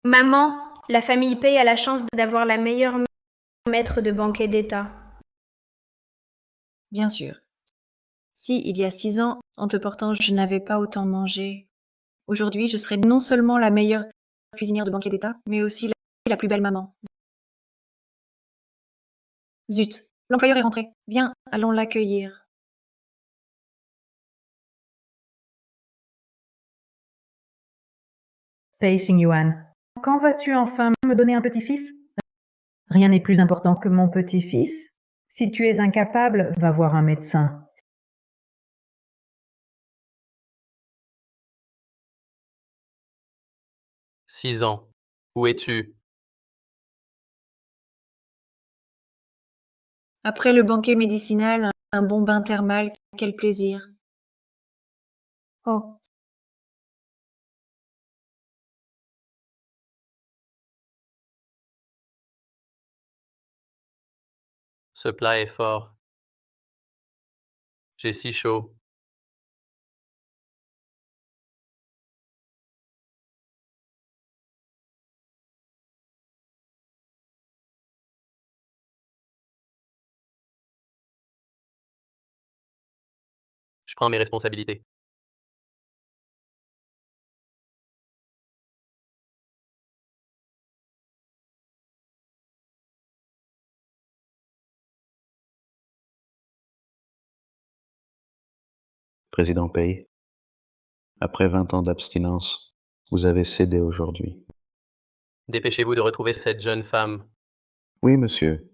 Maman, la famille Pei a la chance d'avoir la meilleure maître de banquet d'État. Bien sûr. Si, il y a 6 ans, en te portant, je n'avais pas autant mangé. Aujourd'hui, je serai non seulement la meilleure cuisinière de banquet d'État, mais aussi la plus belle maman. Zut, l'employeur est rentré. Viens, allons l'accueillir. Pei Xingyuan, quand vas-tu enfin me donner un petit-fils? Rien n'est plus important que mon petit-fils. Si tu es incapable, va voir un médecin. « 6 ans. Où es-tu? Après le banquet médicinal, un bon bain thermal, quel plaisir. Oh, Ce plat est fort. J'ai si chaud. Je prends mes responsabilités. Président Pei, après 20 ans d'abstinence, vous avez cédé aujourd'hui. Dépêchez-vous de retrouver cette jeune femme. Oui, monsieur.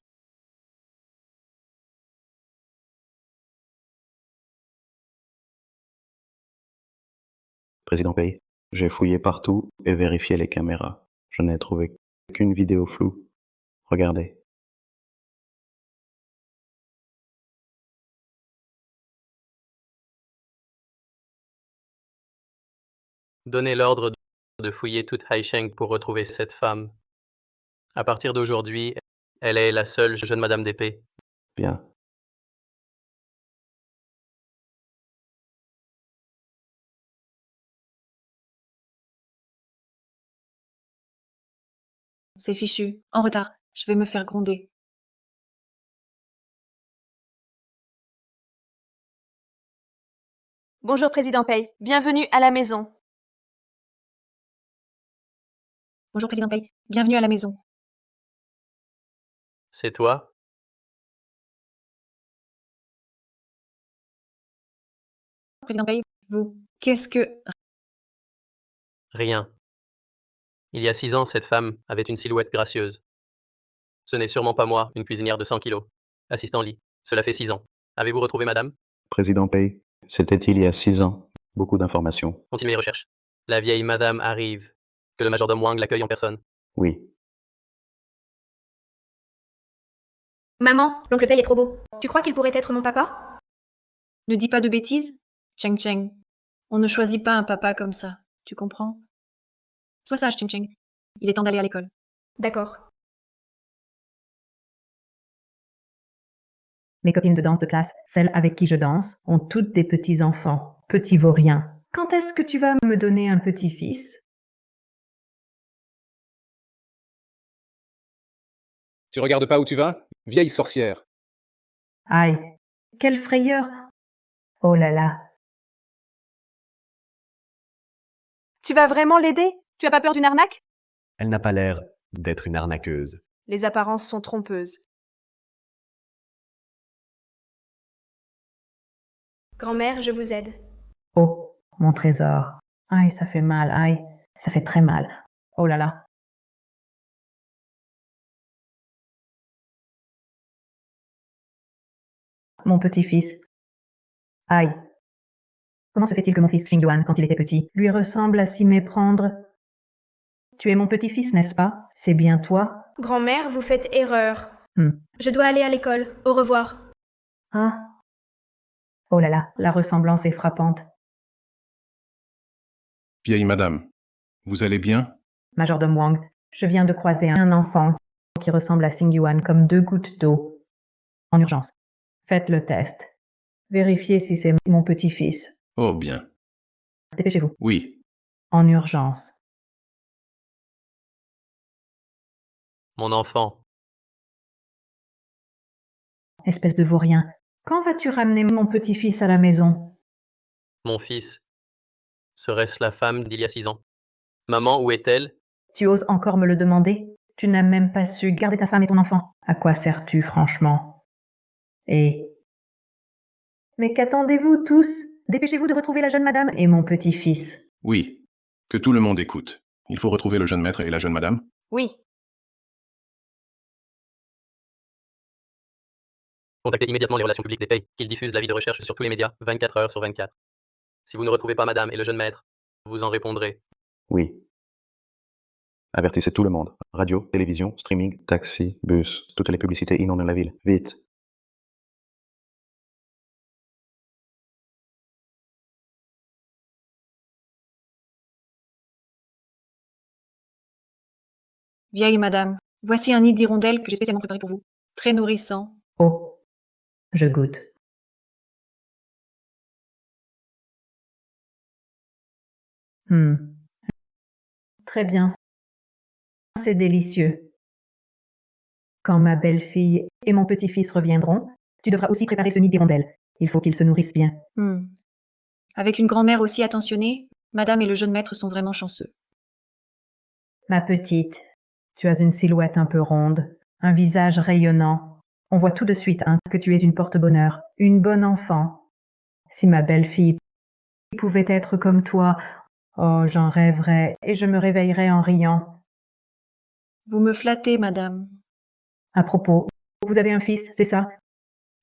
Président Pei, j'ai fouillé partout et vérifié les caméras. Je n'ai trouvé qu'une vidéo floue. Regardez. Donnez l'ordre de fouiller toute Haisheng pour retrouver cette femme. À partir d'aujourd'hui, elle est la seule jeune Madame d'épée. Bien. c'est fichu. En retard. Je vais me faire gronder. Bonjour, Président Pei. Bienvenue à la maison. Bonjour, Président Pei. Bienvenue à la maison. C'est toi? Président Pei, vous, qu'est-ce que... Rien. Il y a 6 ans, cette femme avait une silhouette gracieuse. Ce n'est sûrement pas moi, une cuisinière de 100 kilos. Assistant Lee, cela fait 6 ans. Avez-vous retrouvé Madame? Président Pei, c'était il y a 6 ans. Beaucoup d'informations. Continuez les recherches. La vieille Madame arrive. Que le majordome Wang l'accueille en personne. Oui. Maman, l'oncle Pei est trop beau. Tu crois qu'il pourrait être mon papa? Ne dis pas de bêtises, Cheng Cheng. On ne choisit pas un papa comme ça, tu comprends? Sois sage, Cheng Cheng. Il est temps d'aller à l'école. D'accord. Mes copines de danse de classe, celles avec qui je danse, ont toutes des petits-enfants, petits vauriens. Quand est-ce que tu vas me donner un petit-fils? Tu regardes pas où tu vas? Vieille sorcière. Aïe, quelle frayeur! Oh là là! Tu vas vraiment l'aider? Tu as pas peur d'une arnaque? Elle n'a pas l'air d'être une arnaqueuse. Les apparences sont trompeuses. Grand-mère, je vous aide. Oh, mon trésor! Aïe, ça fait mal, aïe, ça fait très mal. Oh là là! Mon petit-fils. Aïe! Comment se fait-il que mon fils Xingyuan, quand il était petit, lui ressemble à s'y méprendre? Tu es mon petit-fils, n'est-ce pas? C'est bien toi? Grand-mère, vous faites erreur. Hmm. Je dois aller à l'école. Au revoir. Ah! Oh là là, la ressemblance est frappante. Vieille madame, vous allez bien? Majordome Wang, je viens de croiser un enfant qui ressemble à Xingyuan comme 2 gouttes d'eau. En urgence. Faites le test. Vérifiez si c'est mon petit-fils. Oh bien. Dépêchez-vous. Oui. En urgence. Mon enfant, Espèce de vaurien. Quand vas-tu ramener mon petit-fils à la maison? mon fils, serait-ce la femme d'il y a 6 ans? Maman, où est-elle? Tu oses encore me le demander? Tu n'as même pas su garder ta femme et ton enfant. À quoi sers-tu, franchement? Et... Mais qu'attendez-vous tous? Dépêchez-vous de retrouver la jeune madame et mon petit-fils. Oui. Que tout le monde écoute. Il faut retrouver le jeune maître et la jeune madame. Oui. Contactez immédiatement les relations publiques des pays, qu'ils diffusent l'avis de recherche sur tous les médias, 24 heures sur 24. Si vous ne retrouvez pas madame et le jeune maître, vous en répondrez. Oui. Avertissez tout le monde. Radio, télévision, streaming, taxi, bus, toutes les publicités inondent la ville. Vite. Vieille madame, voici un nid d'hirondelles que j'ai spécialement préparé pour vous. Très nourrissant. Oh, je goûte. Très bien, c'est délicieux. Quand ma belle-fille et mon petit-fils reviendront, tu devras aussi préparer ce nid d'hirondelles. Il faut qu'ils se nourrissent bien. Avec une grand-mère aussi attentionnée, madame et le jeune maître sont vraiment chanceux. Ma petite, tu as une silhouette un peu ronde, un visage rayonnant. On voit tout de suite que tu es une porte-bonheur, une bonne enfant. Si ma belle-fille pouvait être comme toi, oh, j'en rêverais et je me réveillerais en riant. Vous me flattez, madame. À propos, vous avez un fils, c'est ça?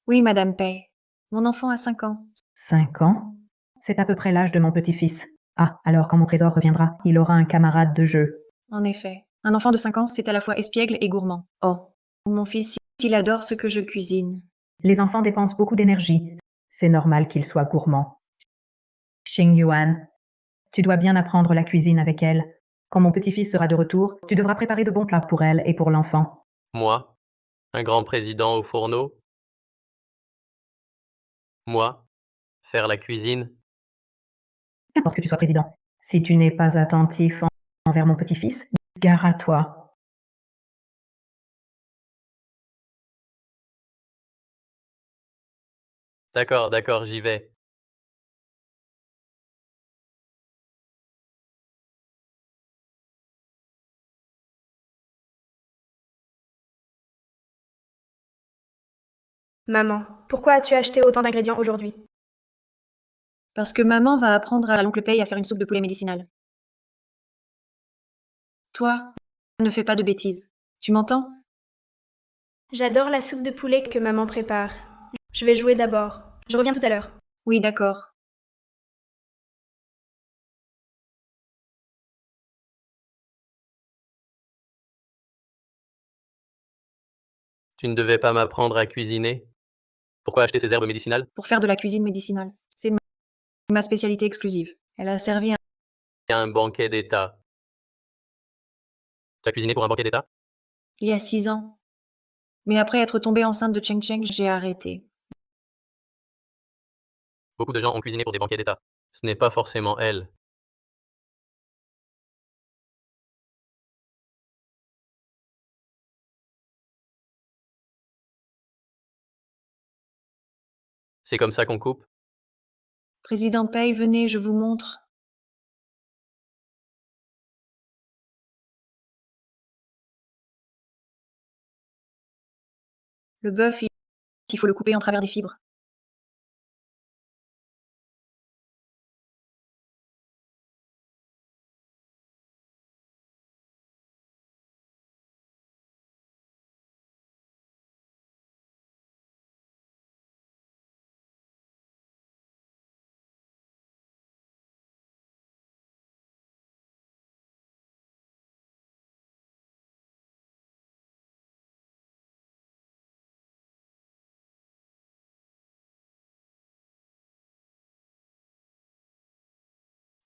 Oui, madame Pei. Mon enfant a 5 ans. 5 ans? C'est à peu près l'âge de mon petit-fils. Ah, alors quand mon trésor reviendra, il aura un camarade de jeu. En effet. Un enfant de 5 ans, c'est à la fois espiègle et gourmand. Oh, mon fils, il adore ce que je cuisine. Les enfants dépensent beaucoup d'énergie. C'est normal qu'ils soient gourmands. Xing Yuan, tu dois bien apprendre la cuisine avec elle. Quand mon petit-fils sera de retour, tu devras préparer de bons plats pour elle et pour l'enfant. Moi, un grand président au fourneau? Moi, faire la cuisine? Qu'importe que tu sois président. Si tu n'es pas attentif envers mon petit-fils, gare à toi. D'accord, d'accord, j'y vais. Maman, pourquoi as-tu acheté autant d'ingrédients aujourd'hui? Parce que maman va apprendre à l'oncle Pei à faire une soupe de poulet médicinale. Toi, ne fais pas de bêtises. Tu m'entends? J'adore la soupe de poulet que maman prépare. Je vais jouer d'abord. Je reviens tout à l'heure. Oui, d'accord. Tu ne devais pas m'apprendre à cuisiner? Pourquoi acheter ces herbes médicinales? Pour faire de la cuisine médicinale. C'est ma spécialité exclusive. Elle a servi À un banquet d'État. Tu as cuisiné pour un banquet d'État? il y a 6 ans. Mais après être tombée enceinte de Cheng Cheng, j'ai arrêté. Beaucoup de gens ont cuisiné pour des banquets d'État. Ce n'est pas forcément elle. C'est comme ça qu'on coupe? Président Pei, venez, je vous montre. Le bœuf, il faut le couper en travers des fibres.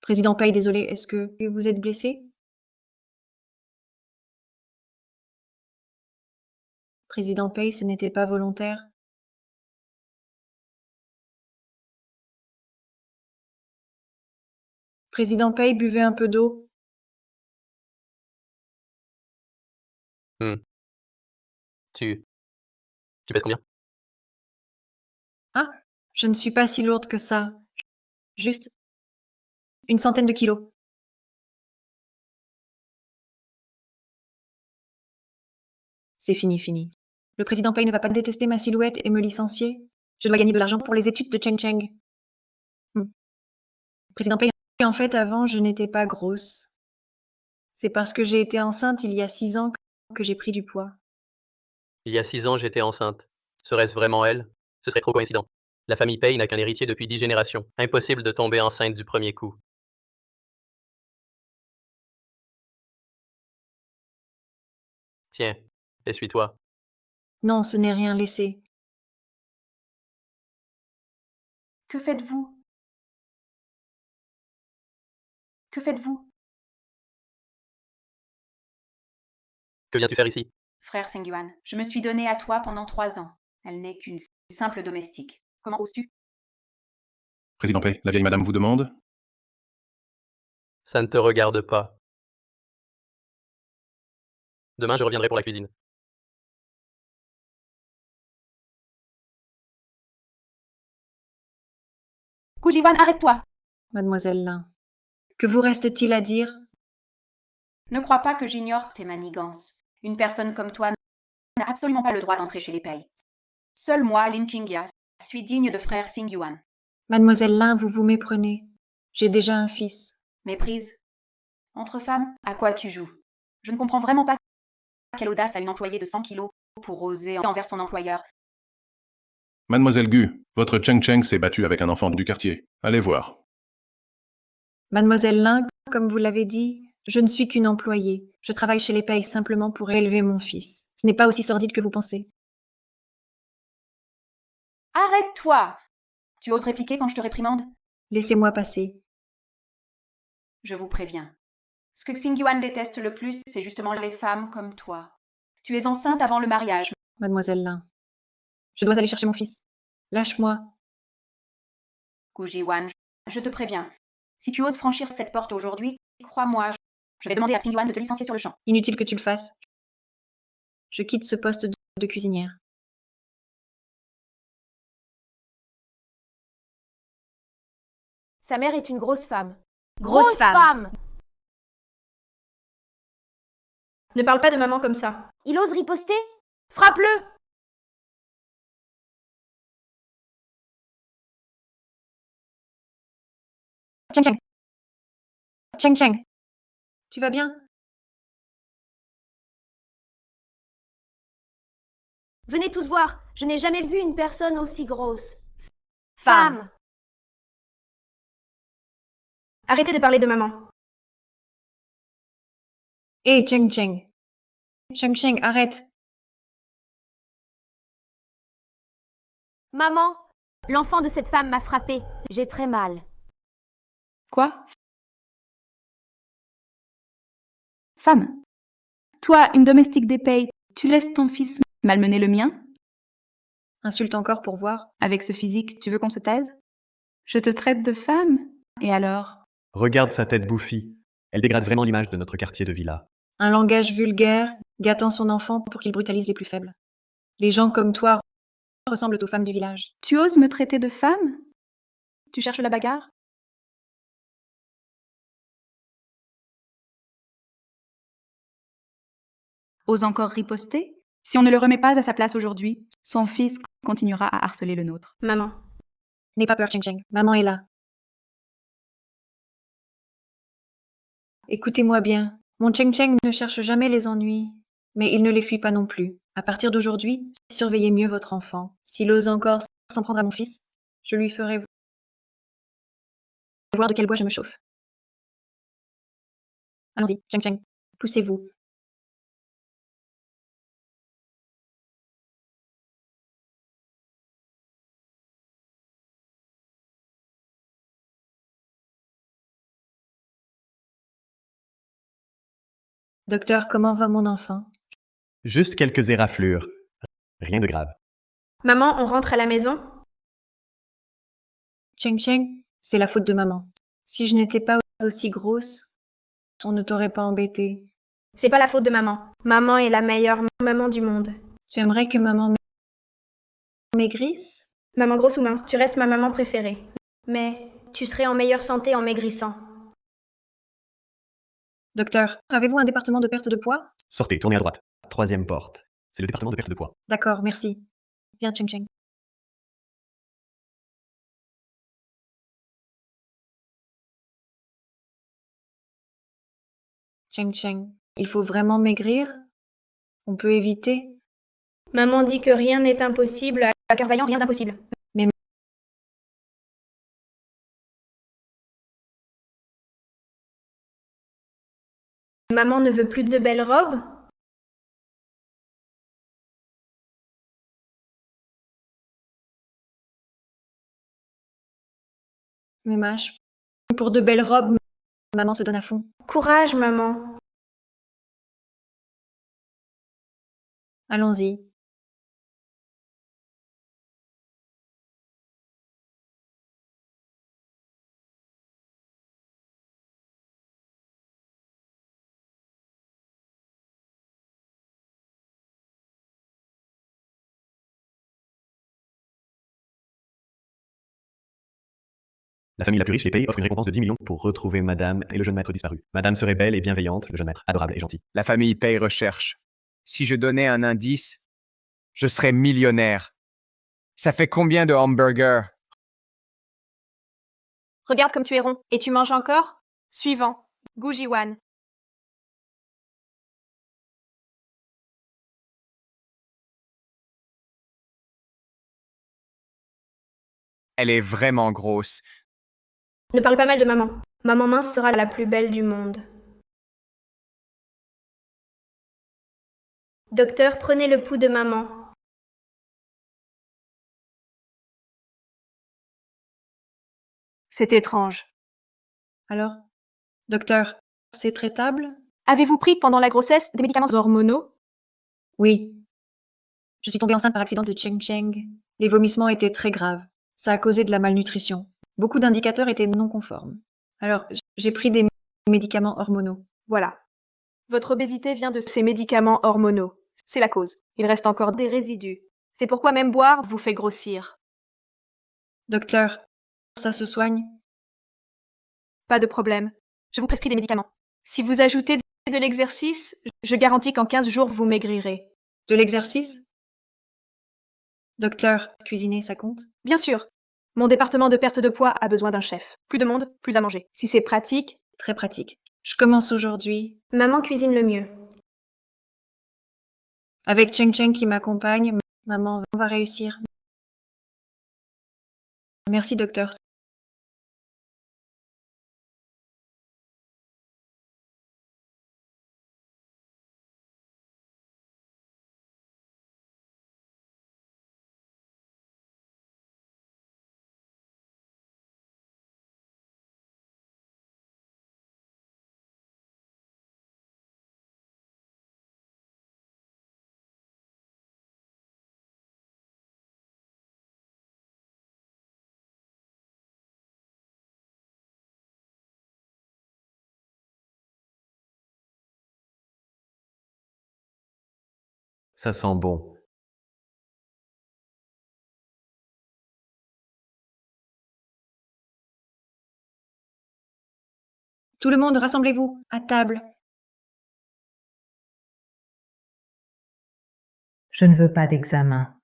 Président Pei, désolé, est-ce que vous êtes blessé? Président Pei, ce n'était pas volontaire. Président Pei, buvez un peu d'eau. Tu pèses combien? Ah, je ne suis pas si lourde que ça. Juste une centaine de kilos. C'est fini. Le président Pei ne va pas détester ma silhouette et me licencier. Je dois gagner de l'argent pour les études de Cheng Cheng. Président Pei, en fait, avant, je n'étais pas grosse. C'est parce que j'ai été enceinte il y a 6 ans que j'ai pris du poids. Il y a 6 ans, j'étais enceinte. Serait-ce vraiment elle? Ce serait trop coïncident. La famille Pei n'a qu'un héritier depuis 10 générations. Impossible de tomber enceinte du premier coup. Tiens, essuie-toi. Non, ce n'est rien, laissez. Que faites-vous? Que faites-vous? Que viens-tu faire ici? Frère Sengyuan, je me suis donnée à toi pendant 3 ans. Elle n'est qu'une simple domestique. Comment oses-tu? Président Pei, la vieille madame vous demande. Ça ne te regarde pas. Demain, je reviendrai pour la cuisine. Kujiwan, arrête-toi! Mademoiselle Lin, que vous reste-t-il à dire? Ne crois pas que j'ignore tes manigances. Une personne comme toi n'a absolument pas le droit d'entrer chez les Pei. Seul moi, Lin Qingya, suis digne de frère Xingyuan. Mademoiselle Lin, vous vous méprenez. J'ai déjà un fils. Méprise. Entre femmes, à quoi tu joues? Je ne comprends vraiment pas quelle audace a une employée de 100 kilos pour oser envers son employeur. Mademoiselle Gu, votre Cheng Cheng s'est battue avec un enfant du quartier. Allez voir. Mademoiselle Lin, comme vous l'avez dit, je ne suis qu'une employée. Je travaille chez les Pei simplement pour élever mon fils. Ce n'est pas aussi sordide que vous pensez. Arrête-toi! Tu oses répliquer quand je te réprimande? Laissez-moi passer. Je vous préviens. Ce que Xingyuan déteste le plus, c'est justement les femmes comme toi. Tu es enceinte avant le mariage. Mademoiselle Lin, je dois aller chercher mon fils. Lâche-moi. Kujiwan, je te préviens. Si tu oses franchir cette porte aujourd'hui, crois-moi, je vais demander à Xingyuan de te licencier sur le champ. Inutile que tu le fasses. Je quitte ce poste de cuisinière. Sa mère est une grosse femme. Grosse femme. Ne parle pas de maman comme ça. Il ose riposter? Frappe-le! Cheng Cheng. Cheng Cheng. Tu vas bien? Venez tous voir, je n'ai jamais vu une personne aussi grosse. Femme. Arrêtez de parler de maman. Hé, Cheng Cheng. Cheng Cheng, arrête. Maman, l'enfant de cette femme m'a frappée. J'ai très mal. Quoi? Femme, toi, une domestique des Pei, tu laisses ton fils malmener le mien? Insulte encore pour voir. Avec ce physique, tu veux qu'on se taise? Je te traite de femme? Et alors? Regarde sa tête bouffie. Elle dégrade vraiment l'image de notre quartier de villa. Un langage vulgaire, gâtant son enfant pour qu'il brutalise les plus faibles. Les gens comme toi ressemblent aux femmes du village. Tu oses me traiter de femme? Tu cherches la bagarre? Ose encore riposter? Si on ne le remet pas à sa place aujourd'hui, son fils continuera à harceler le nôtre. Maman. N'aie pas peur, Cheng Cheng. Maman est là. Écoutez-moi bien. Mon Cheng Cheng ne cherche jamais les ennuis, mais il ne les fuit pas non plus. À partir d'aujourd'hui, surveillez mieux votre enfant. S'il ose encore s'en prendre à mon fils, je lui ferai voir de quel bois je me chauffe. Allons-y, Cheng Cheng. Poussez-vous. Docteur, comment va mon enfant? Juste quelques éraflures. Rien de grave. Maman, on rentre à la maison? Cheng Cheng, c'est la faute de maman. Si je n'étais pas aussi grosse, on ne t'aurait pas embêté. C'est pas la faute de maman. Maman est la meilleure maman du monde. Tu aimerais que maman maigrisse? Maman grosse ou mince, tu restes ma maman préférée. Mais tu serais en meilleure santé en maigrissant. Docteur, avez-vous un département de perte de poids? Sortez, tournez à droite. Troisième porte. C'est le département de perte de poids. D'accord, merci. Viens, Cheng Cheng. Cheng Cheng, il faut vraiment maigrir? On peut éviter? Maman dit que rien n'est impossible, à cœur vaillant, rien d'impossible. Mais Maman ne veut plus de belles robes? Mâche, pour de belles robes, maman se donne à fond. Courage, maman. Allons-y. La famille la plus riche des pays offre une récompense de 10 millions pour retrouver madame et le jeune maître disparu. Madame serait belle et bienveillante, le jeune maître adorable et gentil. La famille Pei recherche. Si je donnais un indice, je serais millionnaire. Ça fait combien de hamburgers? Regarde comme tu es rond. Et tu manges encore? Suivant. Gu Jiwan. Elle est vraiment grosse. Ne parle pas mal de maman. Maman mince sera la plus belle du monde. Docteur, prenez le pouls de maman. C'est étrange. Alors, docteur, c'est traitable? Avez-vous pris pendant la grossesse des médicaments hormonaux? Oui. Je suis tombée enceinte par accident de Cheng Cheng. Les vomissements étaient très graves. Ça a causé de la malnutrition. Beaucoup d'indicateurs étaient non conformes. Alors, j'ai pris des médicaments hormonaux. Voilà. Votre obésité vient de ces médicaments hormonaux. C'est la cause. Il reste encore des résidus. C'est pourquoi même boire vous fait grossir. Docteur, ça se soigne? Pas de problème. Je vous prescris des médicaments. Si vous ajoutez de l'exercice, je garantis qu'en 15 jours vous maigrirez. De l'exercice? Docteur, cuisiner, ça compte? Bien sûr. Mon département de perte de poids a besoin d'un chef. Plus de monde, plus à manger. Si c'est pratique, Très pratique. Je commence aujourd'hui. Maman cuisine le mieux. Avec Cheng Cheng qui m'accompagne, maman, on va réussir. Merci, docteur. Ça sent bon. Tout le monde, rassemblez-vous, à table. Je ne veux pas d'examen.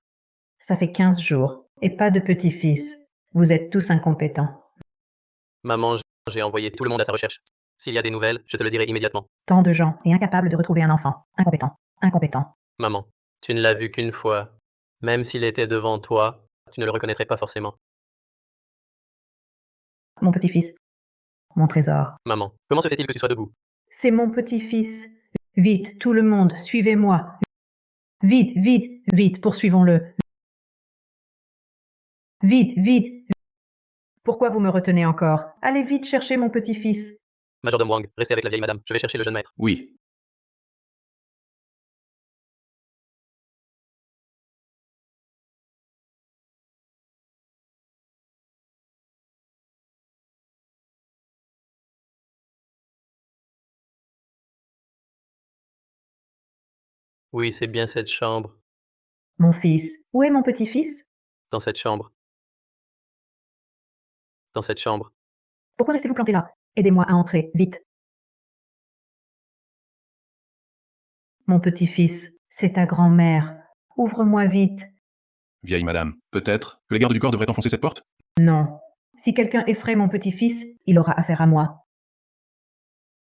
Ça fait 15 jours, et pas de petit-fils. Vous êtes tous incompétents. Maman, j'ai envoyé tout le monde à sa recherche. S'il y a des nouvelles, je te le dirai immédiatement. Tant de gens, et incapables de retrouver un enfant. Incompétent. Incompétent. Maman, tu ne l'as vu qu'une fois. Même s'il était devant toi, tu ne le reconnaîtrais pas forcément. Mon petit-fils. Mon trésor. Maman, comment se fait-il que tu sois debout? C'est mon petit-fils. Vite, tout le monde, suivez-moi. Vite, vite, vite, poursuivons-le. Vite, vite. Pourquoi vous me retenez encore? Allez vite chercher mon petit-fils. Majordome Wang, restez avec la vieille madame. Je vais chercher le jeune maître. Oui. Oui, c'est bien cette chambre. Mon fils. Où est mon petit-fils? Dans cette chambre. Dans cette chambre. Pourquoi restez-vous planté là? Aidez-moi à entrer, vite. Mon petit-fils, c'est ta grand-mère. Ouvre-moi vite. Vieille madame, peut-être que les gardes du corps devraient enfoncer cette porte? Non. Si quelqu'un effraie mon petit-fils, il aura affaire à moi.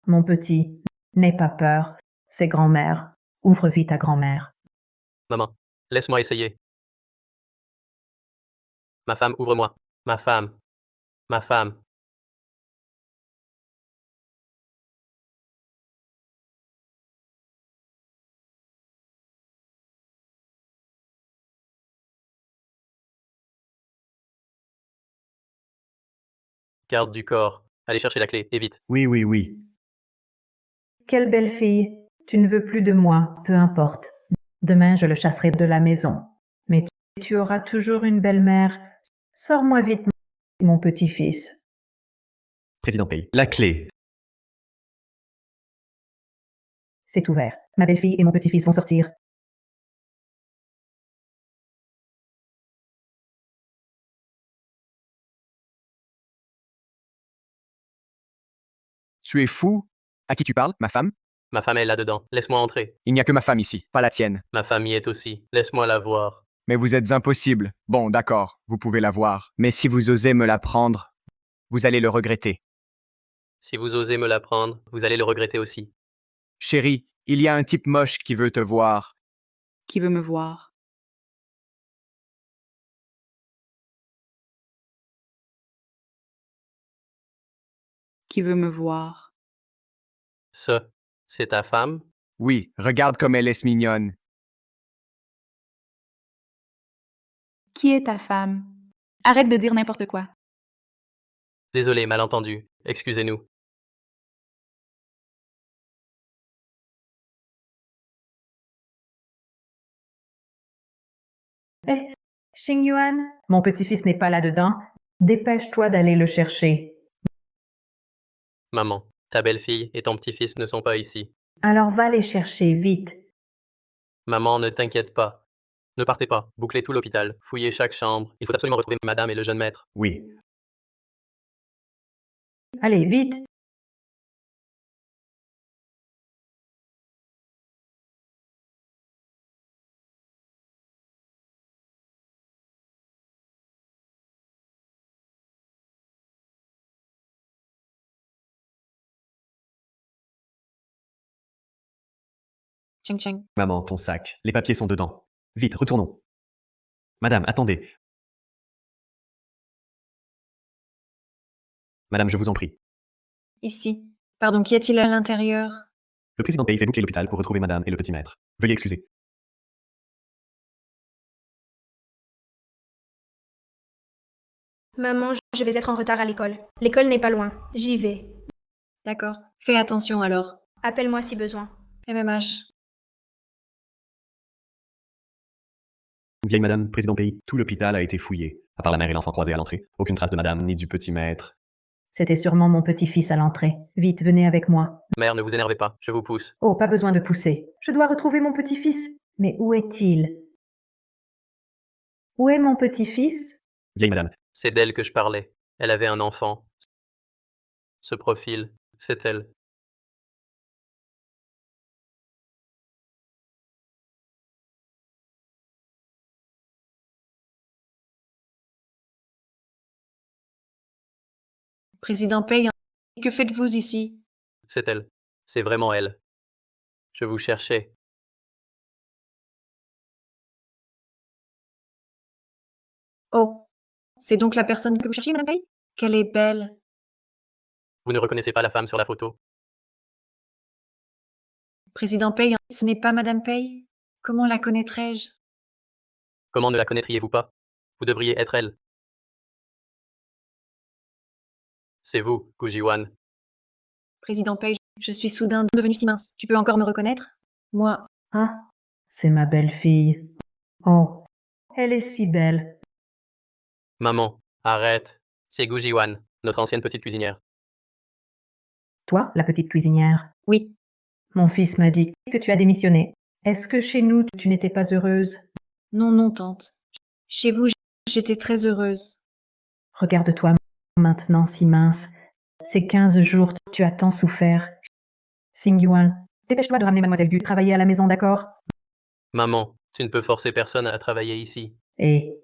Mon petit, n'aie pas peur. C'est grand-mère. Ouvre vite à grand-mère. Maman, laisse-moi essayer. Ma femme, ouvre-moi. Ma femme. Ma femme. Garde du corps. Allez chercher la clé, et vite. Oui, oui, oui. Quelle belle fille. Tu ne veux plus de moi, peu importe. Demain, je le chasserai de la maison. Mais tu auras toujours une belle-mère. Sors-moi vite, mon petit-fils. Président Pay. La clé. C'est ouvert. Ma belle-fille et mon petit-fils vont sortir. Tu es fou? À qui tu parles, ma femme? Ma femme est là-dedans. Laisse-moi entrer. Il n'y a que ma femme ici, pas la tienne. Ma femme y est aussi. Laisse-moi la voir. Mais vous êtes impossible. Bon, d'accord, vous pouvez la voir. Mais si vous osez me la prendre, vous allez le regretter. Si vous osez me la prendre, vous allez le regretter aussi. Chérie, il y a un type moche qui veut te voir. Qui veut me voir? Qui veut me voir? C'est ta femme? Oui, regarde comme elle est mignonne. Qui est ta femme? Arrête de dire n'importe quoi. Désolé, malentendu. Excusez-nous. Eh, Xingyuan, mon petit-fils n'est pas là-dedans. Dépêche-toi d'aller le chercher. Maman, ta belle-fille et ton petit-fils ne sont pas ici. Alors va les chercher, vite. Maman, ne t'inquiète pas. Ne partez pas. Bouclez tout l'hôpital. Fouillez chaque chambre. Il faut absolument retrouver madame et le jeune maître. Oui. Allez, vite. Cheng Cheng. Maman, ton sac. Les papiers sont dedans. Vite, retournons. Madame, attendez. Madame, je vous en prie. Ici. Pardon, qu'y a-t-il à l'intérieur? Le président Pay fait boucler l'hôpital pour retrouver madame et le petit maître. Veuillez excuser. Maman, je vais être en retard à l'école. L'école n'est pas loin. J'y vais. D'accord. Fais attention alors. Appelle-moi si besoin. MMH. Vieille madame, président Pay, tout l'hôpital a été fouillé. À part la mère et l'enfant croisés à l'entrée. Aucune trace de madame ni du petit maître. C'était sûrement mon petit-fils à l'entrée. Vite, venez avec moi. Mère, ne vous énervez pas. Je vous pousse. Oh, pas besoin de pousser. Je dois retrouver mon petit-fils. Mais où est-il? Où est mon petit-fils? Vieille madame. C'est d'elle que je parlais. Elle avait un enfant. Ce profil, c'est elle. Président Pay, que faites-vous ici? C'est elle. C'est vraiment elle. Je vous cherchais. Oh. C'est donc la personne que vous cherchiez, Madame Pay? Qu'elle est belle. Vous ne reconnaissez pas la femme sur la photo? Président Pay, ce n'est pas Madame Pay? Comment la connaîtrais-je? Comment ne la connaîtriez-vous pas? Vous devriez être elle. C'est vous, Gujiwan. Président Pay, je suis soudain devenue si mince. Tu peux encore me reconnaître? Moi. Ah, c'est ma belle-fille. Oh, elle est si belle. Maman, arrête. C'est Gujiwan, notre ancienne petite cuisinière. Toi, la petite cuisinière? Oui. Mon fils m'a dit que tu as démissionné. Est-ce que chez nous, tu n'étais pas heureuse? Non, non, tante. Chez vous, j'étais très heureuse. Regarde-toi maintenant si mince. Ces 15 jours, tu as tant souffert. Xingyuan, dépêche-toi de ramener Mademoiselle Gu travailler à la maison, d'accord? Maman, tu ne peux forcer personne à travailler ici. Et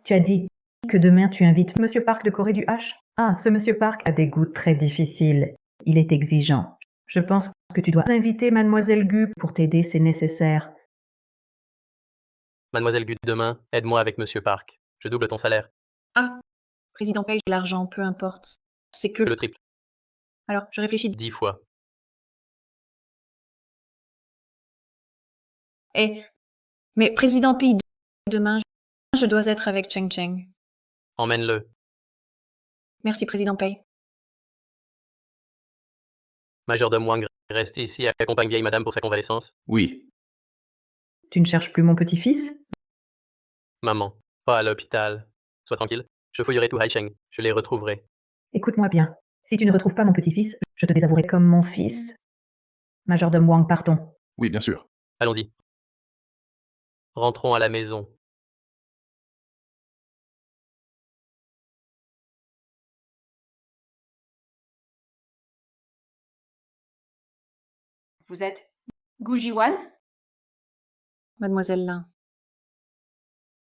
tu as dit que demain tu invites Monsieur Park de Corée du H? Ah, ce Monsieur Park a des goûts très difficiles. Il est exigeant. Je pense que tu dois inviter Mademoiselle Gu pour t'aider, c'est nécessaire. Mademoiselle Gu, demain, aide-moi avec Monsieur Park. Je double ton salaire. Ah, président paye l'argent, peu importe. C'est que... Le triple. Alors, je réfléchis. 10 fois. Eh, mais président Pi, demain, je dois être avec Cheng Cheng. Emmène-le. Merci, président Pei. Majordome Wang reste ici et accompagne vieille madame pour sa convalescence. Oui. Tu ne cherches plus mon petit-fils? Maman, pas à l'hôpital. Sois tranquille. Je fouillerai tout Haicheng. Je les retrouverai. Écoute-moi bien. Si tu ne retrouves pas mon petit-fils, je te désavouerai comme mon fils. Majordome Wang, partons. Oui, bien sûr. Allons-y. Rentrons à la maison. Vous êtes Gu Jiwan? Mademoiselle Lin.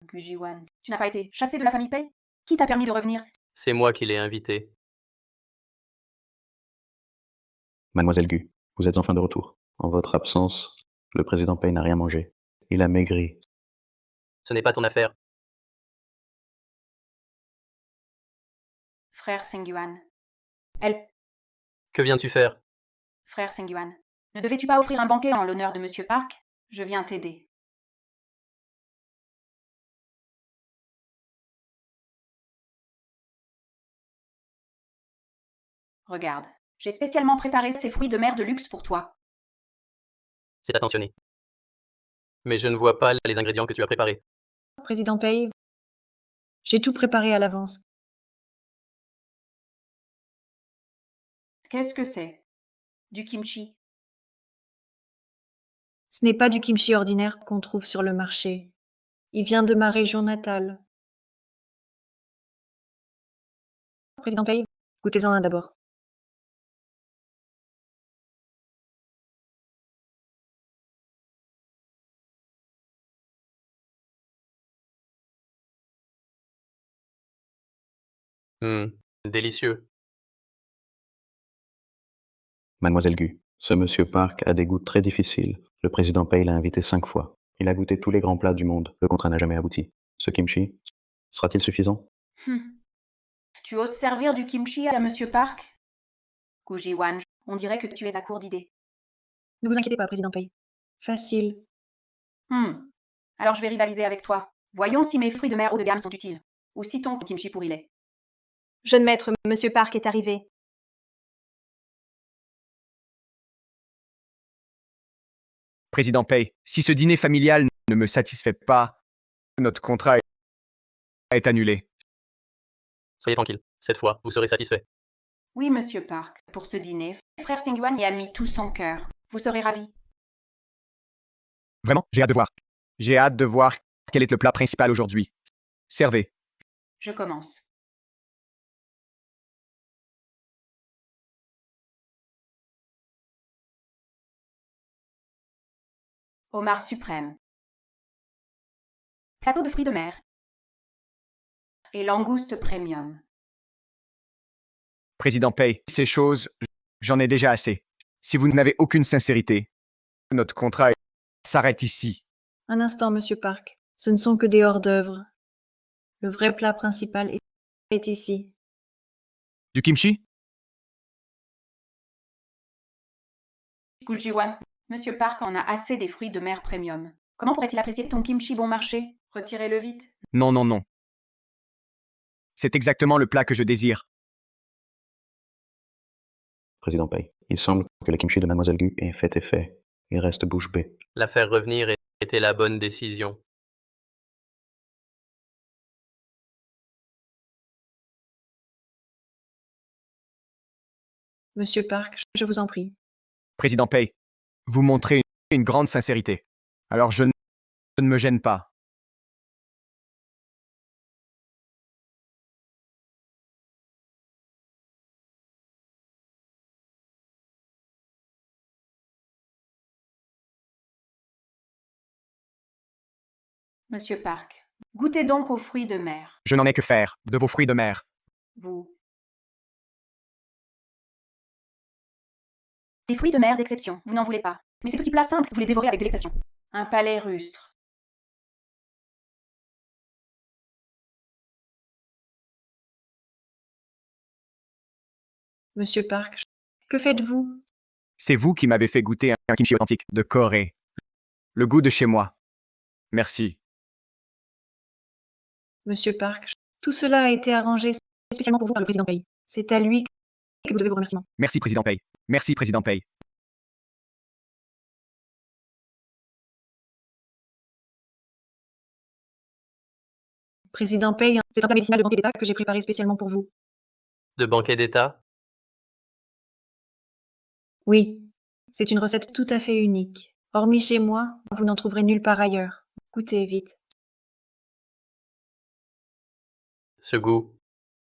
Gu Jiwan, tu n'as pas été chassé de la famille Pei? Qui t'a permis de revenir? C'est moi qui l'ai invité. Mademoiselle Gu, vous êtes enfin de retour. En votre absence, le président Pei n'a rien mangé. Il a maigri. Ce n'est pas ton affaire. Frère Sengyuan. Elle... Que viens-tu faire? Frère Sengyuan, ne devais-tu pas offrir un banquet en l'honneur de Monsieur Park? Je viens t'aider. Regarde, j'ai spécialement préparé ces fruits de mer de luxe pour toi. C'est attentionné. Mais je ne vois pas les ingrédients que tu as préparés. Président Pei, j'ai tout préparé à l'avance. Qu'est-ce que c'est? Du kimchi. Ce n'est pas du kimchi ordinaire qu'on trouve sur le marché. Il vient de ma région natale. Président Pei, goûtez-en un d'abord. Délicieux. Mademoiselle Gu, ce monsieur Park a des goûts très difficiles. Le président Pei l'a invité 5 fois. Il a goûté tous les grands plats du monde. Le contrat n'a jamais abouti. Ce kimchi, sera-t-il suffisant? Tu oses servir du kimchi à Monsieur Park? Gu Jiwan, on dirait que tu es à court d'idées. Ne vous inquiétez pas, président Pei. Facile. Alors je vais rivaliser avec toi. Voyons si mes fruits de mer haut de gamme sont utiles. Ou si ton kimchi pourri l'est. Jeune maître, Monsieur Park est arrivé. Président Pei, si ce dîner familial ne me satisfait pas, notre contrat est annulé. Soyez tranquille. Cette fois, vous serez satisfait. Oui, Monsieur Park, pour ce dîner, frère Sengyuan y a mis tout son cœur. Vous serez ravis. Vraiment, j'ai hâte de voir. J'ai hâte de voir quel est le plat principal aujourd'hui. Servez. Je commence. Homard suprême. Plateau de fruits de mer. Et langouste premium. Président Pei, ces choses, j'en ai déjà assez. Si vous n'avez aucune sincérité, notre contrat s'arrête ici. Un instant, monsieur Park. Ce ne sont que des hors-d'œuvre. Le vrai plat principal est ici. Du kimchi? Gu Jiwan, Monsieur Park en a assez des fruits de mer premium. Comment pourrait-il apprécier ton kimchi bon marché? Retirez-le vite. Non, non, non. C'est exactement le plat que je désire. Président Pei, il semble que le kimchi de Mademoiselle Gu ait fait effet. Il reste bouche bée. La faire revenir était la bonne décision. Monsieur Park, je vous en prie. Président Pei, vous montrez une grande sincérité. Alors je ne me gêne pas. Monsieur Park, goûtez donc aux fruits de mer. Je n'en ai que faire de vos fruits de mer. Vous. Des fruits de mer d'exception, vous n'en voulez pas. Mais ces petits plats simples, vous les dévorez avec délectation. Un palais rustre. Monsieur Park, que faites-vous? C'est vous qui m'avez fait goûter un kimchi authentique de Corée. Le goût de chez moi. Merci. Monsieur Park, tout cela a été arrangé spécialement pour vous par le président Pei. C'est à lui que vous devez vos remerciements. Merci, Président Pei. Merci, Président Pei. Président Pei, c'est un plat médicinal de banquet d'État que j'ai préparé spécialement pour vous. De banquet d'État? Oui, c'est une recette tout à fait unique. Hormis chez moi, vous n'en trouverez nulle part ailleurs. Goûtez vite. Ce goût.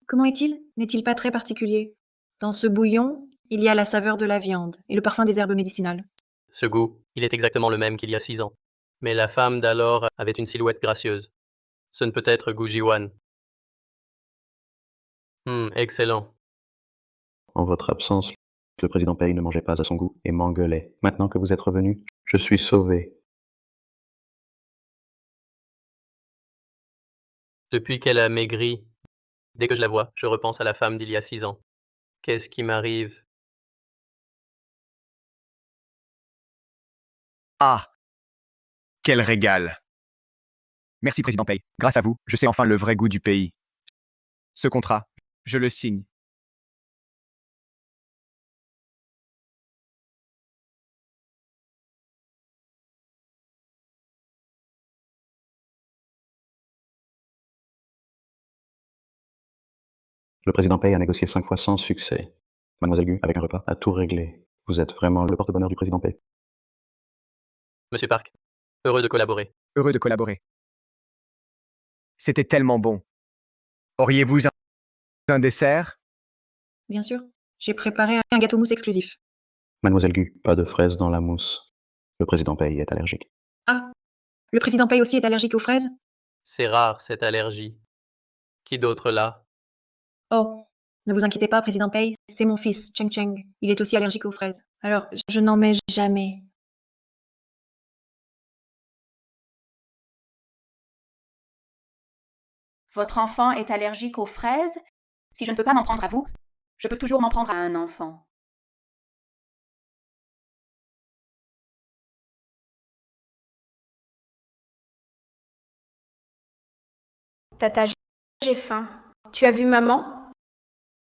Comment est-il? N'est-il pas très particulier? Dans ce bouillon, il y a la saveur de la viande et le parfum des herbes médicinales. Ce goût, il est exactement le même qu'il y a 6 ans. Mais la femme d'alors avait une silhouette gracieuse. Ce ne peut être Gu Jiwan. Excellent. En votre absence, le président Pei ne mangeait pas à son goût et m'engueulait. Maintenant que vous êtes revenu, je suis sauvé. Depuis qu'elle a maigri, dès que je la vois, je repense à la femme d'il y a 6 ans. Qu'est-ce qui m'arrive? Ah! Quel régal! Merci, Président Pei. Grâce à vous, je sais enfin le vrai goût du pays. Ce contrat, je le signe. Le président Pei a négocié 5 fois sans succès. Mademoiselle Gu, avec un repas, a tout réglé. Vous êtes vraiment le porte-bonheur du président Pei. Monsieur Park, heureux de collaborer. Heureux de collaborer. C'était tellement bon. Auriez-vous un dessert? Bien sûr, j'ai préparé un gâteau mousse exclusif. Mademoiselle Gu, pas de fraises dans la mousse. Le président Pei est allergique. Ah, le président Pei aussi est allergique aux fraises? C'est rare, cette allergie. Qui d'autre là? Oh, ne vous inquiétez pas, président Pei, c'est mon fils, Cheng Cheng. Il est aussi allergique aux fraises. Alors, je n'en mets jamais. Votre enfant est allergique aux fraises? Si je ne peux pas m'en prendre à vous, je peux toujours m'en prendre à un enfant. Tata, j'ai faim. Tu as vu maman?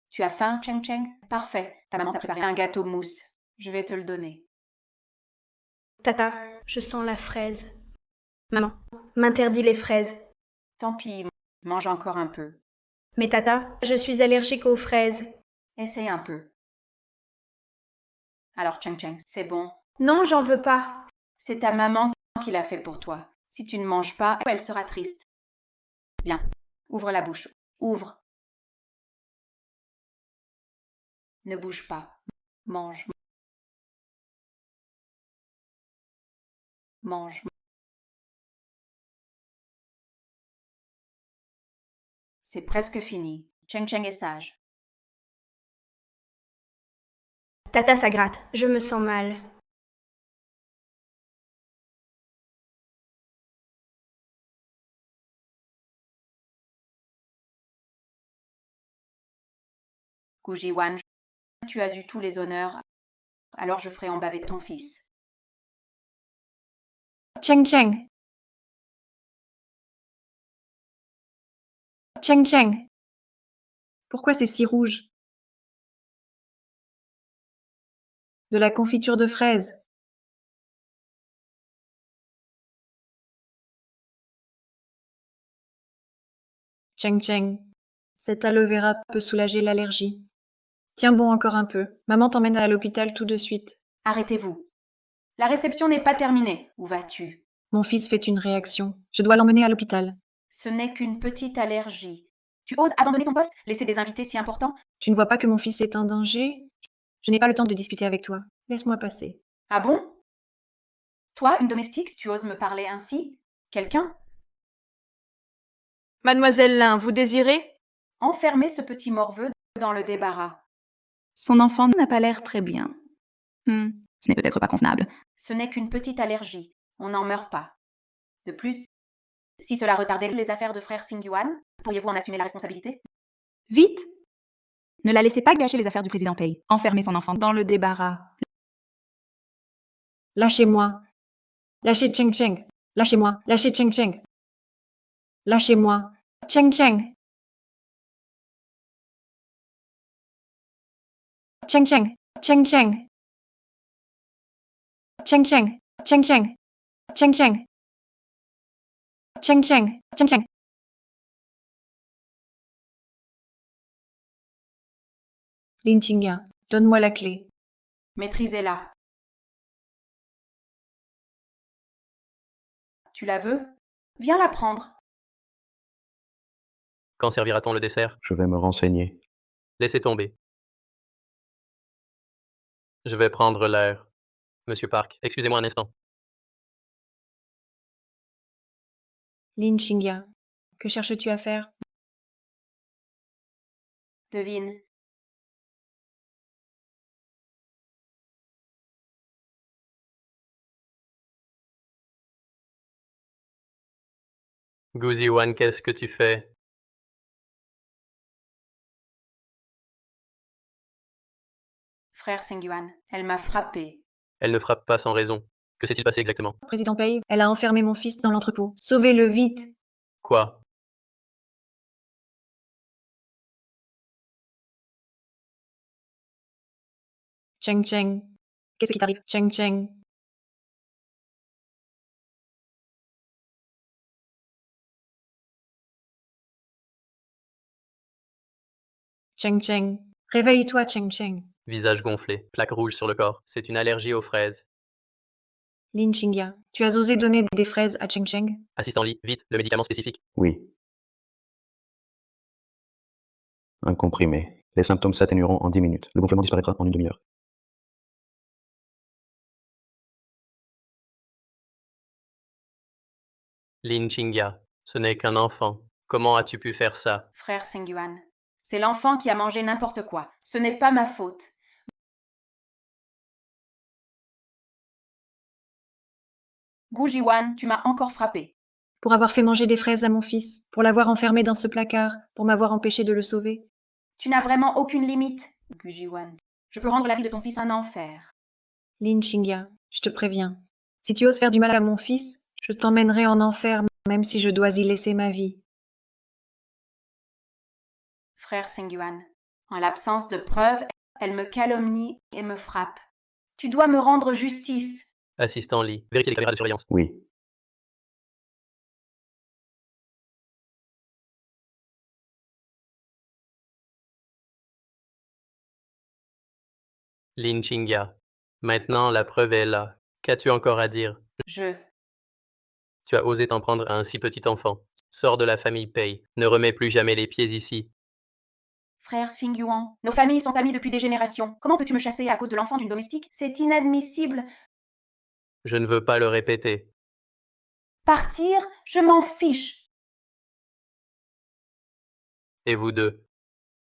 Tu as faim, Cheng Cheng? Parfait. Ta maman t'a préparé un gâteau mousse. Je vais te le donner. Tata, je sens la fraise. Maman, m'interdis les fraises. Tant pis, mange encore un peu. Mais Tata, je suis allergique aux fraises. Essaye un peu. Alors, Cheng Cheng, c'est bon. Non, j'en veux pas. C'est ta maman qui l'a fait pour toi. Si tu ne manges pas, elle sera triste. Bien. Ouvre la bouche. Ouvre. Ne bouge pas. Mange. Mange. C'est presque fini. Cheng Cheng est sage. Tata, ça gratte. Je me sens mal. Gu Jiwan, tu as eu tous les honneurs, alors je ferai en baver ton fils. Cheng Cheng. Cheng Cheng. Pourquoi c'est si rouge? De la confiture de fraises. Cheng Cheng. Cet aloe vera peut soulager l'allergie. Tiens bon encore un peu. Maman t'emmène à l'hôpital tout de suite. Arrêtez-vous. La réception n'est pas terminée. Où vas-tu? Mon fils fait une réaction. Je dois l'emmener à l'hôpital. Ce n'est qu'une petite allergie. Tu oses abandonner ton poste? Laisser des invités si importants? Tu ne vois pas que mon fils est en danger? Je n'ai pas le temps de discuter avec toi. Laisse-moi passer. Ah bon? Toi, une domestique, tu oses me parler ainsi? Quelqu'un? Mademoiselle Lin, vous désirez? Enfermer ce petit morveux dans le débarras. Son enfant n'a pas l'air très bien. Ce n'est peut-être pas convenable. Ce n'est qu'une petite allergie. On n'en meurt pas. De plus, si cela retardait les affaires de frère Singyuan, pourriez-vous en assumer la responsabilité? Vite! Ne la laissez pas gâcher les affaires du président Pei. Enfermez son enfant dans le débarras. Lâchez-moi. Lâchez Cheng Cheng. Lâchez-moi. Lâchez Cheng Cheng. Lâchez-moi. Cheng Cheng. Cheng Cheng. Cheng Cheng. Cheng Cheng. Cheng Cheng. Cheng Cheng. Cheng Cheng. Cheng Cheng. Lin Qingya, donne-moi la clé. Maîtrisez-la. Tu la veux? Viens la prendre. Quand servira-t-on le dessert? Je vais me renseigner. Laissez tomber. Je vais prendre l'air. Monsieur Park, excusez-moi un instant. Lin Qingya, que cherches-tu à faire? Devine. Guziwan, qu'est-ce que tu fais? Frère Singyuan, elle m'a frappé. Elle ne frappe pas sans raison. Que s'est-il passé exactement? Président Pei, elle a enfermé mon fils dans l'entrepôt. Sauvez-le vite. Quoi? Cheng Cheng. Qu'est-ce qui t'arrive? Cheng Cheng. Cheng Cheng. Réveille-toi, Cheng Cheng. Visage gonflé, plaque rouge sur le corps. C'est une allergie aux fraises. Lin Qingya, tu as osé donner des fraises à Cheng Cheng? Assistant Lee, vite, le médicament spécifique. Oui. Un comprimé. Les symptômes s'atténueront en 10 minutes. Le gonflement disparaîtra en une demi-heure. Lin Qingya, ce n'est qu'un enfant. Comment as-tu pu faire ça? Frère Singyuan, c'est l'enfant qui a mangé n'importe quoi. Ce n'est pas ma faute. Gu Jiwan, tu m'as encore frappé. Pour avoir fait manger des fraises à mon fils, pour l'avoir enfermé dans ce placard, pour m'avoir empêché de le sauver. Tu n'as vraiment aucune limite, Gu Jiwan. Je peux rendre la vie de ton fils un enfer. Lin Qingya, je te préviens. Si tu oses faire du mal à mon fils, je t'emmènerai en enfer, même si je dois y laisser ma vie. Frère Singyuan, en l'absence de preuves, elle me calomnie et me frappe. Tu dois me rendre justice. Assistant Lee, vérifiez les caméras de surveillance. Oui. Lin Qingya, maintenant la preuve est là. Qu'as-tu encore à dire? Je... Tu as osé t'en prendre à un si petit enfant. Sors de la famille Pei. Ne remets plus jamais les pieds ici. Frère Singyuan, nos familles sont amies depuis des générations. Comment peux-tu me chasser à cause de l'enfant d'une domestique? C'est inadmissible. Je ne veux pas le répéter. Partir? Je m'en fiche. Et vous deux?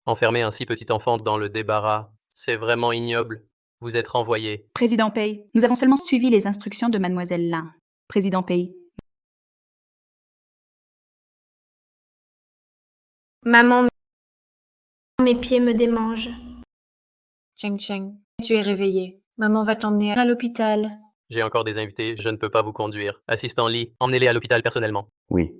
Enfermer un si petit enfant dans le débarras, c'est vraiment ignoble. Vous êtes renvoyés. Président Pei, nous avons seulement suivi les instructions de Mademoiselle Lin. Président Pei. Maman, mes pieds me démangent. Cheng Cheng, tu es réveillé. Maman va t'emmener à l'hôpital. J'ai encore des invités, je ne peux pas vous conduire. Assistant Lee, emmenez-les à l'hôpital personnellement. Oui.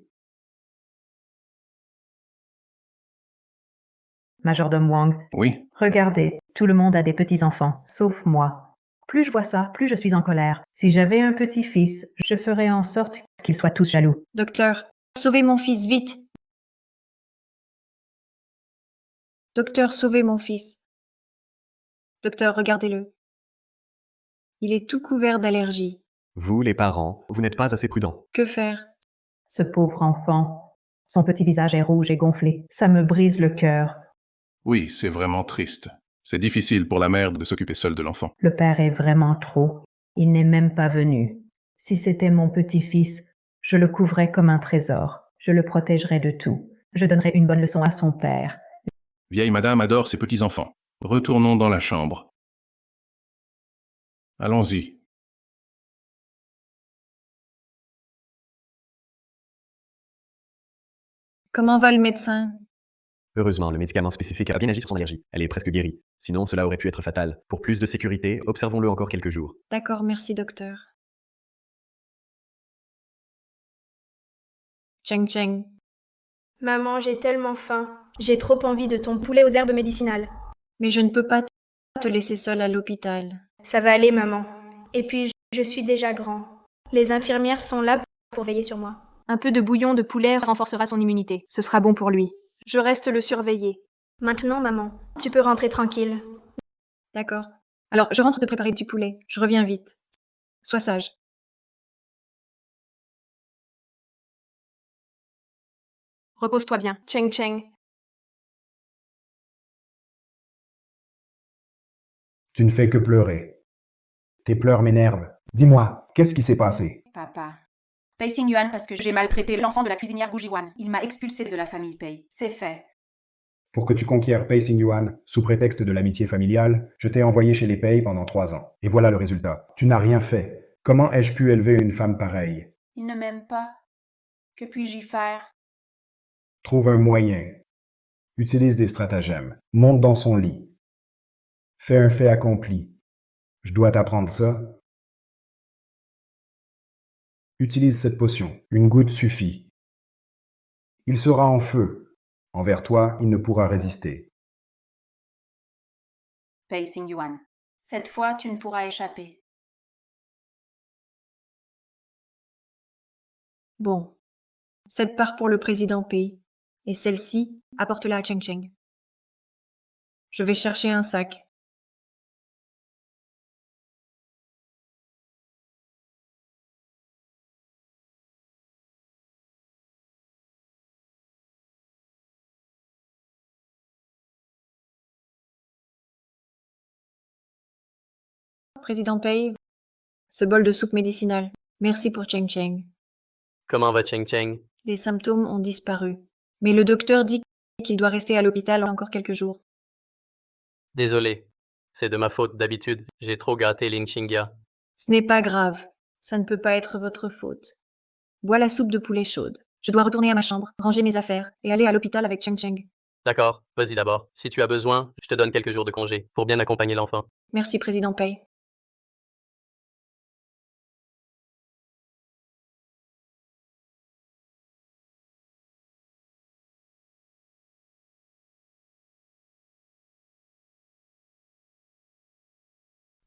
Majordome Wang, Oui. regardez, tout le monde a des petits-enfants, sauf moi. Plus je vois ça, plus je suis en colère. Si j'avais un petit-fils, je ferais en sorte qu'ils soient tous jaloux. Docteur, sauvez mon fils, vite. Docteur, sauvez mon fils. Docteur, regardez-le. Il est tout couvert d'allergies. Vous, les parents, vous n'êtes pas assez prudents. Que faire? Ce pauvre enfant, son petit visage est rouge et gonflé. Ça me brise le cœur. Oui, c'est vraiment triste. C'est difficile pour la mère de s'occuper seule de l'enfant. Le père est vraiment trop. Il n'est même pas venu. Si c'était mon petit-fils, je le couvrais comme un trésor. Je le protégerai de tout. Je donnerai une bonne leçon à son père. Vieille madame adore ses petits-enfants. Retournons dans la chambre. Allons-y. Comment va le médecin? Heureusement, le médicament spécifique a bien agi sur son allergie. Elle est presque guérie. Sinon, cela aurait pu être fatal. Pour plus de sécurité, observons-le encore quelques jours. D'accord, merci docteur. Cheng Cheng. Maman, j'ai tellement faim. J'ai trop envie de ton poulet aux herbes médicinales. Mais je ne peux pas te laisser seule à l'hôpital. Ça va aller, maman. Et puis, je suis déjà grand. Les infirmières sont là pour veiller sur moi. Un peu de bouillon de poulet renforcera son immunité. Ce sera bon pour lui. Je reste le surveiller. Maintenant, maman, tu peux rentrer tranquille. D'accord. Alors, je rentre de préparer du poulet. Je reviens vite. Sois sage. Repose-toi bien. Cheng Cheng. Tu ne fais que pleurer. Tes pleurs m'énervent. Dis-moi, qu'est-ce qui s'est passé? Papa. Pei Xingyuan parce que j'ai maltraité l'enfant de la cuisinière Gu Jiwan. Il m'a expulsé de la famille Pei. C'est fait. Pour que tu conquières Pei Xingyuan, sous prétexte de l'amitié familiale, je t'ai envoyé chez les Pei pendant 3 ans. Et voilà le résultat. Tu n'as rien fait. Comment ai-je pu élever une femme pareille? Il ne m'aime pas. Que puis-je y faire? Trouve un moyen. Utilise des stratagèmes. Monte dans son lit. Fais un fait accompli. Je dois t'apprendre ça. Utilise cette potion. Une goutte suffit. Il sera en feu. Envers toi, il ne pourra résister. Pei Xingyuan. Cette fois, tu ne pourras échapper. Bon. Cette part pour le président Pei. Et celle-ci, apporte-la à Cheng Cheng. Je vais chercher un sac. Président Pei, ce bol de soupe médicinale. Merci pour Cheng Cheng. Comment va Cheng Cheng? Les symptômes ont disparu. Mais le docteur dit qu'il doit rester à l'hôpital encore quelques jours. Désolé. C'est de ma faute d'habitude. J'ai trop gâté Lin Xingya. Ce n'est pas grave. Ça ne peut pas être votre faute. Bois la soupe de poulet chaude. Je dois retourner à ma chambre, ranger mes affaires et aller à l'hôpital avec Cheng Cheng. D'accord, vas-y d'abord. Si tu as besoin, je te donne quelques jours de congé pour bien accompagner l'enfant. Merci, président Pei.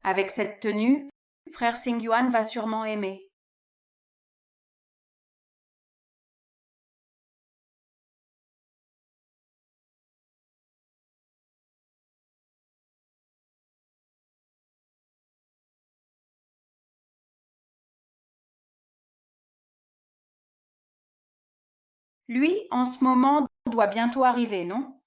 Avec cette tenue, frère Xingyuan va sûrement aimer. Lui, en ce moment, doit bientôt arriver, non?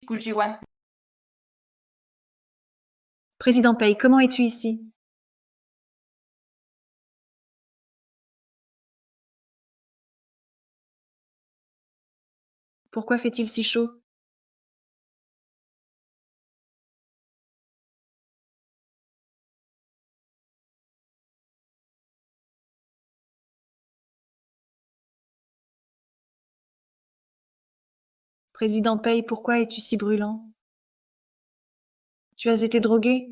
Gu Jiwan. Président Pei, comment es-tu ici? Pourquoi fait-il si chaud? Président Pei, pourquoi es-tu si brûlant? Tu as été drogué?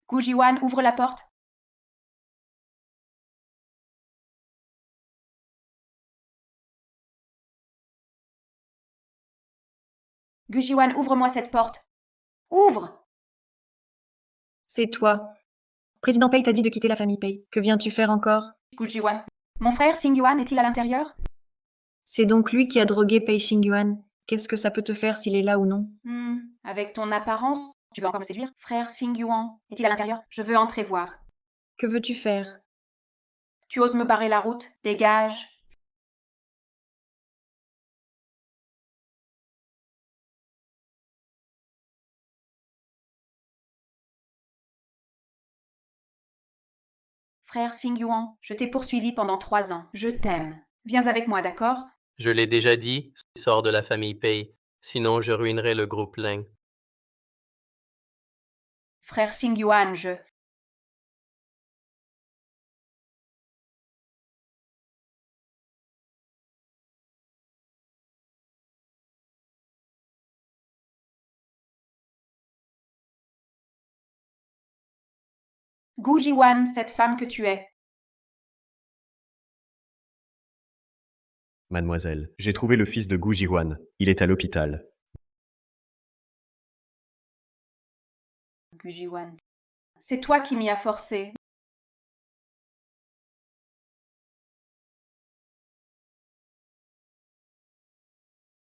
Gu Jiwan, ouvre la porte. Gu Jiwan, ouvre-moi cette porte. Ouvre! C'est toi. Président Pei t'a dit de quitter la famille Pei. Que viens-tu faire encore? Gu Jiwan. Mon frère Xingyuan est-il à l'intérieur? C'est donc lui qui a drogué Pei Xingyuan. Qu'est-ce que ça peut te faire s'il est là ou non? Avec ton apparence, tu veux encore me séduire? Frère Xingyuan est-il à l'intérieur? Je veux entrer voir. Que veux-tu faire? Tu oses me barrer la route? Dégage! Frère Xingyuan, je t'ai poursuivi pendant 3 ans. Je t'aime. Viens avec moi, d'accord? Je l'ai déjà dit, sors de la famille Pei, sinon je ruinerai le groupe Leng. Frère Xingyuan, Gu Jiwan, cette femme que tu es. Mademoiselle, j'ai trouvé le fils de Gu Jiwan. Il est à l'hôpital. Gu Jiwan. C'est toi qui m'y as forcé.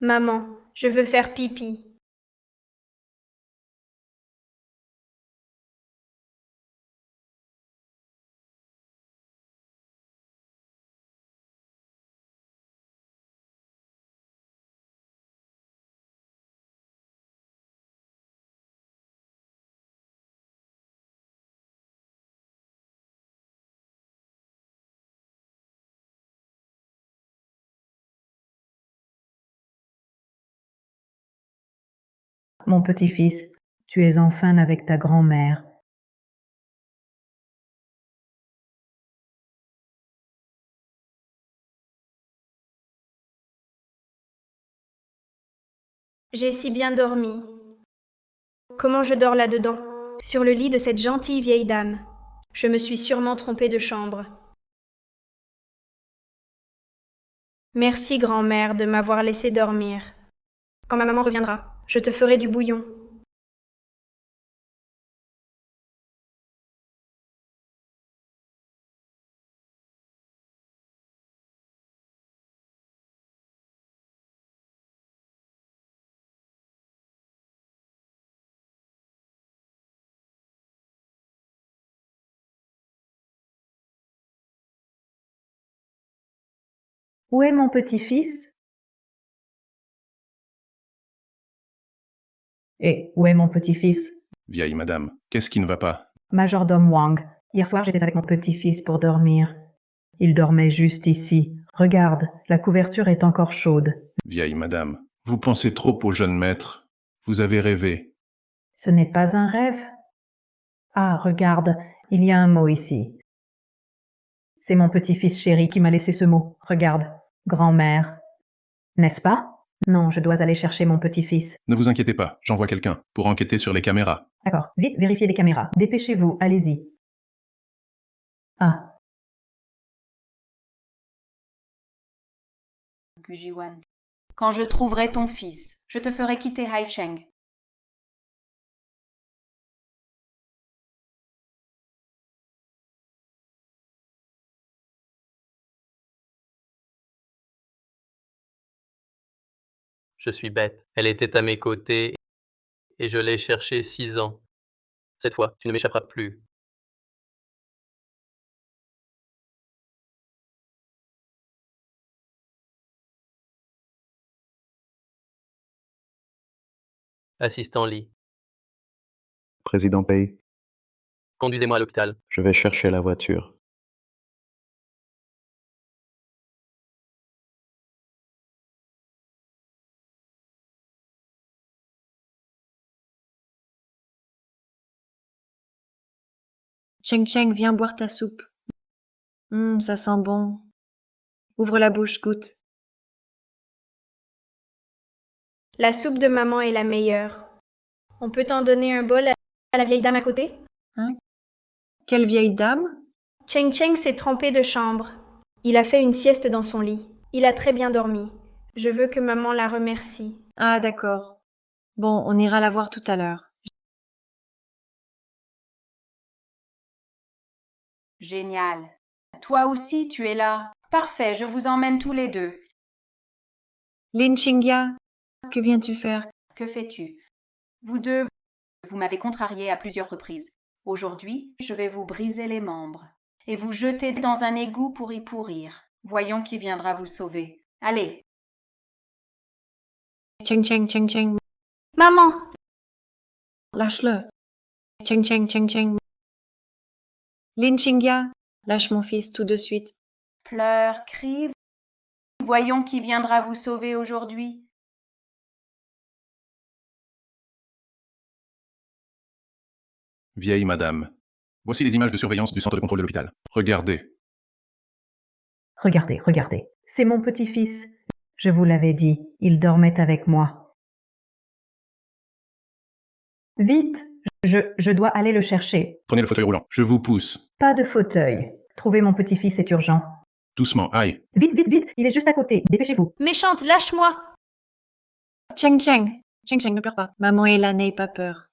Maman, je veux faire pipi. Mon petit-fils, tu es enfin avec ta grand-mère. J'ai si bien dormi. Comment je dors là-dedans? Sur le lit de cette gentille vieille dame. Je me suis sûrement trompée de chambre. Merci, grand-mère, de m'avoir laissé dormir. Quand ma maman reviendra, je te ferai du bouillon. Où est mon petit-fils? Et où est mon petit-fils? Vieille madame, qu'est-ce qui ne va pas? Majordome Wang, hier soir j'étais avec mon petit-fils pour dormir. Il dormait juste ici. Regarde, la couverture est encore chaude. Vieille madame, vous pensez trop au jeune maître. Vous avez rêvé. Ce n'est pas un rêve. Ah, regarde, il y a un mot ici. C'est mon petit-fils chéri qui m'a laissé ce mot. Regarde, grand-mère. N'est-ce pas? Non, je dois aller chercher mon petit-fils. Ne vous inquiétez pas, j'envoie quelqu'un pour enquêter sur les caméras. D'accord, vite vérifiez les caméras. Dépêchez-vous, allez-y. Ah, Gu Jiwan. Quand je trouverai ton fils, je te ferai quitter Haicheng. Je suis bête. Elle était à mes côtés et je l'ai cherchée 6 ans. Cette fois, tu ne m'échapperas plus. Assistant Lee, Président Pei, conduisez-moi à l'hôpital. je vais chercher la voiture. Cheng Cheng, viens boire ta soupe. Ça sent bon. Ouvre la bouche, goûte. La soupe de maman est la meilleure. On peut t'en donner un bol à la vieille dame à côté? Hein? Quelle vieille dame? Cheng Cheng s'est trompé de chambre. Il a fait une sieste dans son lit. Il a très bien dormi. Je veux que maman la remercie. Ah, d'accord. Bon, on ira la voir tout à l'heure. Génial. Toi aussi, tu es là. Parfait, je vous emmène tous les deux. Lin Qingya, que viens-tu faire? Que fais-tu? Vous deux, vous m'avez contrarié à plusieurs reprises. Aujourd'hui, je vais vous briser les membres et vous jeter dans un égout pour y pourrir. Voyons qui viendra vous sauver. Allez. Cheng Cheng Cheng Cheng, Maman! lâche-le. Cheng Cheng Cheng Cheng. Lin Qingya, lâche mon fils tout de suite. Pleure, crie. Voyons qui viendra vous sauver aujourd'hui. Vieille madame. Voici les images de surveillance du centre de contrôle de l'hôpital. Regardez. Regardez, regardez. C'est mon petit-fils. Je vous l'avais dit, il dormait avec moi. Vite, je dois aller le chercher. Prenez le fauteuil roulant. Je vous pousse. Pas de fauteuil. Trouver mon petit-fils est urgent. Doucement, aïe. Vite, vite, vite, il est juste à côté. Dépêchez-vous. Méchante, lâche-moi! Cheng Cheng, Cheng Cheng, ne pleure pas. Maman est là, n'aie pas peur.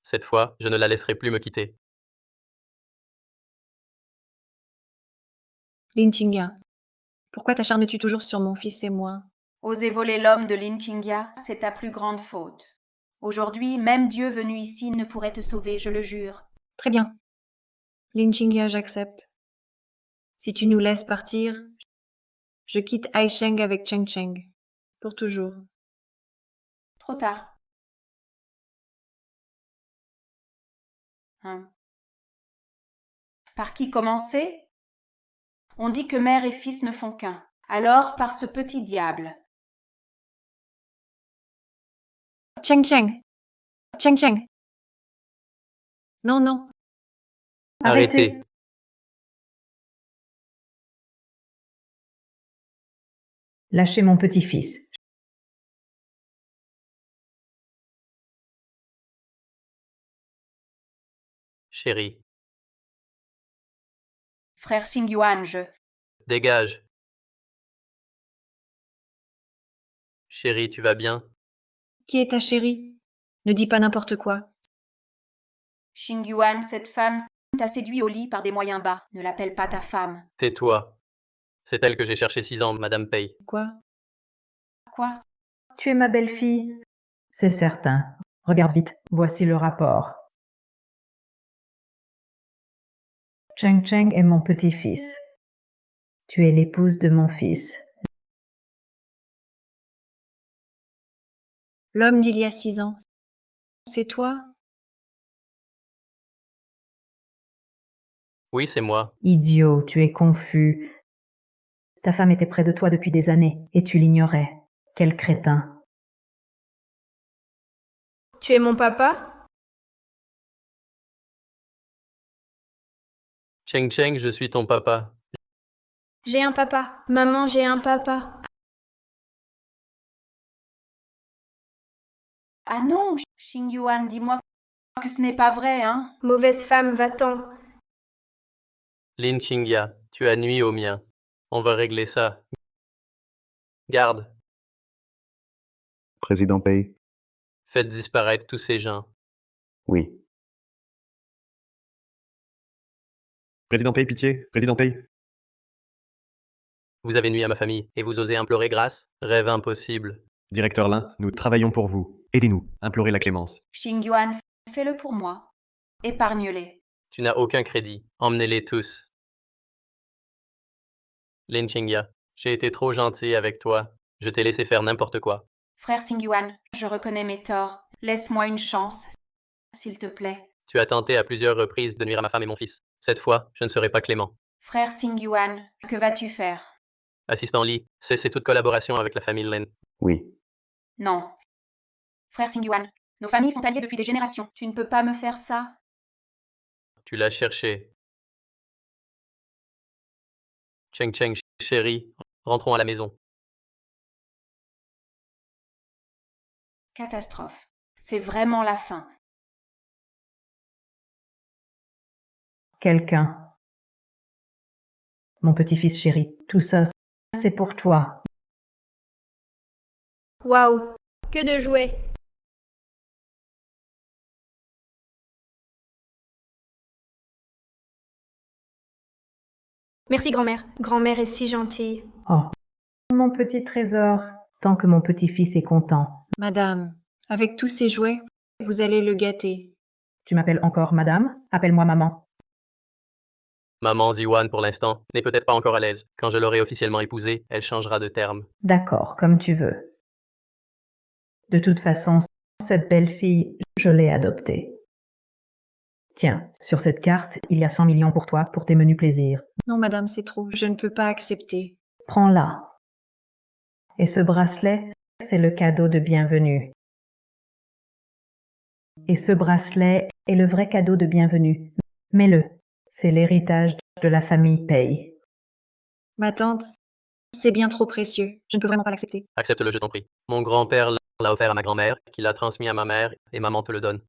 Cette fois, je ne la laisserai plus me quitter. Lin Qingya, pourquoi t'acharnes-tu toujours sur mon fils et moi? Oser voler l'homme de Lin Qingya, c'est ta plus grande faute. Aujourd'hui, même Dieu venu ici ne pourrait te sauver, je le jure. Très bien. Lin Qingya, j'accepte. Si tu nous laisses partir, je quitte Aisheng avec Cheng Cheng. Pour toujours. Trop tard. Par qui commencer? On dit que mère et fils ne font qu'un. Alors par ce petit diable. Cheng Cheng. Cheng Cheng. Non, non. Arrêtez. Lâchez mon petit-fils. Chérie, Frère Xingyuan, dégage. Chérie, tu vas bien? Qui est ta chérie? Ne dis pas n'importe quoi. Xingyuan, cette femme t'a séduit au lit par des moyens bas. Ne l'appelle pas ta femme. Tais-toi. C'est elle que j'ai cherché 6 ans, Madame Pei. Quoi? Quoi? Tu es ma belle-fille? C'est certain. Regarde vite, voici le rapport. Cheng Cheng est mon petit-fils. Tu es l'épouse de mon fils. L'homme d'il y a 6 ans. C'est toi? Oui, c'est moi. Idiot, tu es confus. Ta femme était près de toi depuis des années, et tu l'ignorais. Quel crétin. Tu es mon papa? Cheng Cheng, je suis ton papa. J'ai un papa. Maman, j'ai un papa. Ah non, Xingyuan, dis-moi que ce n'est pas vrai, hein? Mauvaise femme, va-t'en. Lin Qingya, tu as nui au mien. On va régler ça. Garde, Président Pei? faites disparaître tous ces gens. Oui. Président Pei, pitié. Président Pei. Vous avez nui à ma famille et vous osez implorer grâce? Rêve impossible. Directeur Lin, nous travaillons pour vous. Aidez-nous. Implorez la clémence. Xingyuan, fais-le pour moi. Épargne-les. Tu n'as aucun crédit. Emmenez-les tous. Lin Qingya, j'ai été trop gentil avec toi. Je t'ai laissé faire n'importe quoi. Frère Xingyuan, je reconnais mes torts. Laisse-moi une chance, s'il te plaît. Tu as tenté à plusieurs reprises de nuire à ma femme et mon fils. Cette fois, je ne serai pas clément. Frère Xingyuan, que vas-tu faire? Assistant Lee, cessez toute collaboration avec la famille Lin. Oui. Non. Frère Xingyuan, nos familles sont alliées depuis des générations. Tu ne peux pas me faire ça? Tu l'as cherché. Cheng Cheng, chérie, rentrons à la maison. Catastrophe. C'est vraiment la fin. Quelqu'un. Mon petit-fils chéri, tout ça, c'est pour toi. Waouh, que de jouets! Merci, grand-mère. Grand-mère est si gentille. Oh, mon petit trésor, tant que mon petit-fils est content. Madame, avec tous ces jouets, vous allez le gâter. Tu m'appelles encore madame? Appelle-moi maman. Maman Ziwan, pour l'instant, n'est peut-être pas encore à l'aise. Quand je l'aurai officiellement épousée, elle changera de terme. D'accord, comme tu veux. De toute façon, cette belle fille, je l'ai adoptée. Tiens, sur cette carte, il y a 100 millions pour toi, pour tes menus plaisirs. Non, madame, c'est trop. Je ne peux pas accepter. Prends-la. Et ce bracelet, c'est le cadeau de bienvenue. Et ce bracelet est le vrai cadeau de bienvenue. Mets-le. C'est l'héritage de la famille Pei. Ma tante, c'est bien trop précieux. Je ne peux vraiment pas l'accepter. Accepte-le, je t'en prie. Mon grand-père l'a offert à ma grand-mère, qui l'a transmis à ma mère, et maman te le donne.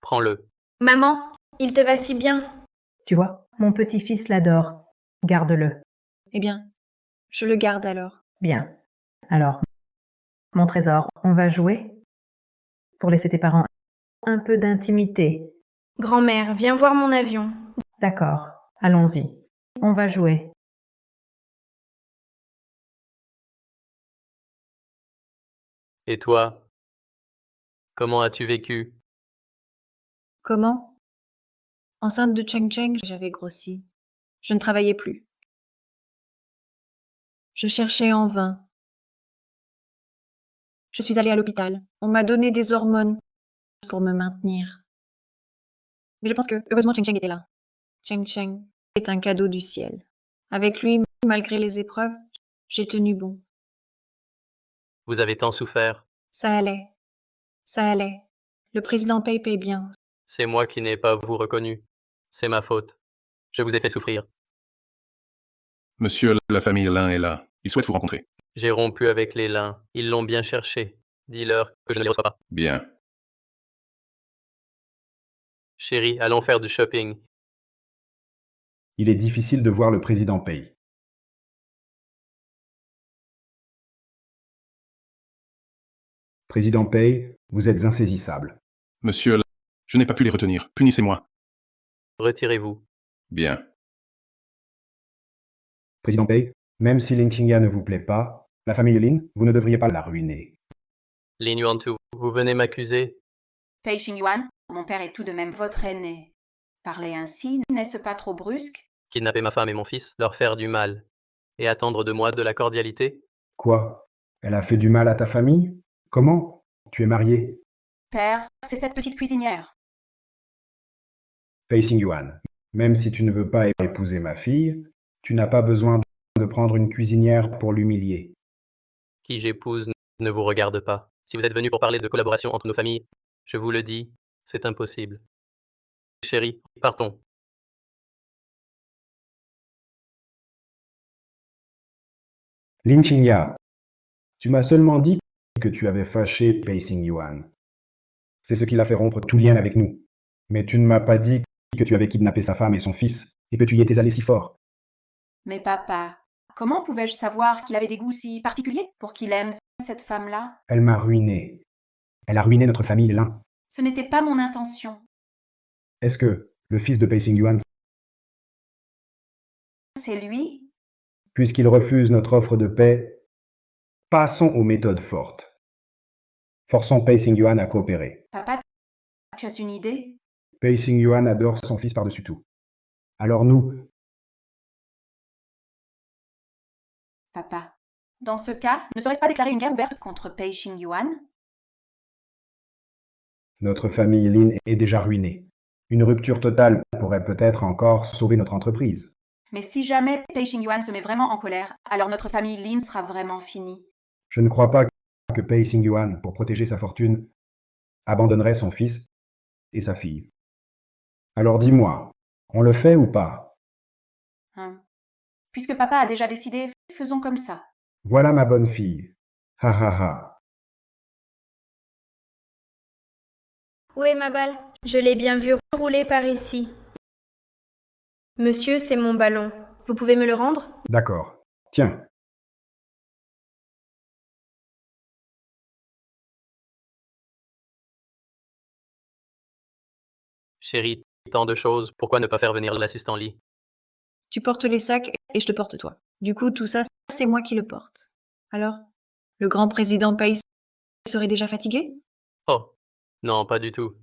Prends-le. Maman, il te va si bien. Tu vois, mon petit-fils l'adore. Garde-le. Eh bien, je le garde alors. Bien. Alors, mon trésor, on va jouer? Pour laisser tes parents un peu d'intimité. Grand-mère, viens voir mon avion. D'accord, allons-y. On va jouer. Et toi? Comment as-tu vécu? Comment? Enceinte de Cheng Cheng, j'avais grossi. Je ne travaillais plus. Je cherchais en vain. Je suis allée à l'hôpital. On m'a donné des hormones pour me maintenir. Mais je pense que, heureusement, Cheng Cheng était là. Cheng Cheng est un cadeau du ciel. Avec lui, malgré les épreuves, j'ai tenu bon. Vous avez tant souffert. Ça allait. Ça allait. Le président paye bien. C'est moi qui n'ai pas vous reconnu. C'est ma faute. Je vous ai fait souffrir. Monsieur, la famille Lin est là. Il souhaite vous rencontrer. J'ai rompu avec les Lins. Ils l'ont bien cherché. Dis-leur que je ne les reçois pas. Bien. Chérie, allons faire du shopping. Il est difficile de voir le président Pei. Président Pei, vous êtes insaisissable. Monsieur, je n'ai pas pu les retenir. Punissez-moi. Retirez-vous. Bien. Président Pei, même si Ling Qingya ne vous plaît pas, la famille Lin, vous ne devriez pas la ruiner. Lin Yuantu, vous venez m'accuser? Pei Xingyuan, mon père est tout de même votre aîné. Parler ainsi, n'est-ce pas trop brusque? Kidnapper ma femme et mon fils, leur faire du mal. Et attendre de moi de la cordialité? Quoi? Elle a fait du mal à ta famille? Comment? Tu es marié? Père, c'est cette petite cuisinière. Pei Xingyuan, même si tu ne veux pas épouser ma fille, tu n'as pas besoin de prendre une cuisinière pour l'humilier. Qui j'épouse ne vous regarde pas. Si vous êtes venu pour parler de collaboration entre nos familles, je vous le dis, c'est impossible. Chérie, partons. Lin Qingya, tu m'as seulement dit que tu avais fâché Pei Xingyuan. C'est ce qui l'a fait rompre tout lien avec nous. Mais tu ne m'as pas dit que tu avais kidnappé sa femme et son fils, et que tu y étais allé si fort. Mais papa, comment pouvais-je savoir qu'il avait des goûts si particuliers pour qu'il aime cette femme-là? Elle m'a ruiné. Elle a ruiné notre famille Lin. Ce n'était pas mon intention. Est-ce que le fils de Pei Xingyuan, C'est lui? puisqu'il refuse notre offre de paix, passons aux méthodes fortes. Forçons Pei Xingyuan à coopérer. Papa, tu as une idée? Pei Xingyuan adore son fils par-dessus tout. Alors nous, Papa, dans ce cas, ne serait-ce pas déclarer une guerre ouverte contre Pei Xingyuan? notre famille Lin est déjà ruinée. Une rupture totale pourrait peut-être encore sauver notre entreprise. Mais si jamais Pei Xingyuan se met vraiment en colère, alors notre famille Lin sera vraiment finie. Je ne crois pas que Pei Xingyuan, pour protéger sa fortune, abandonnerait son fils et sa fille. Alors dis-moi, on le fait ou pas? Puisque papa a déjà décidé, faisons comme ça. Voilà ma bonne fille. Ha ha ha. Où est ma balle? Je l'ai bien vue rouler par ici. Monsieur, c'est mon ballon. Vous pouvez me le rendre? D'accord. Tiens, Chérie, tant de choses, pourquoi ne pas faire venir l'assistant Lee? Tu portes les sacs et je te porte toi. Du coup, tout ça, c'est moi qui le porte. Alors, le grand président Pace serait déjà fatigué? Oh, non, pas du tout.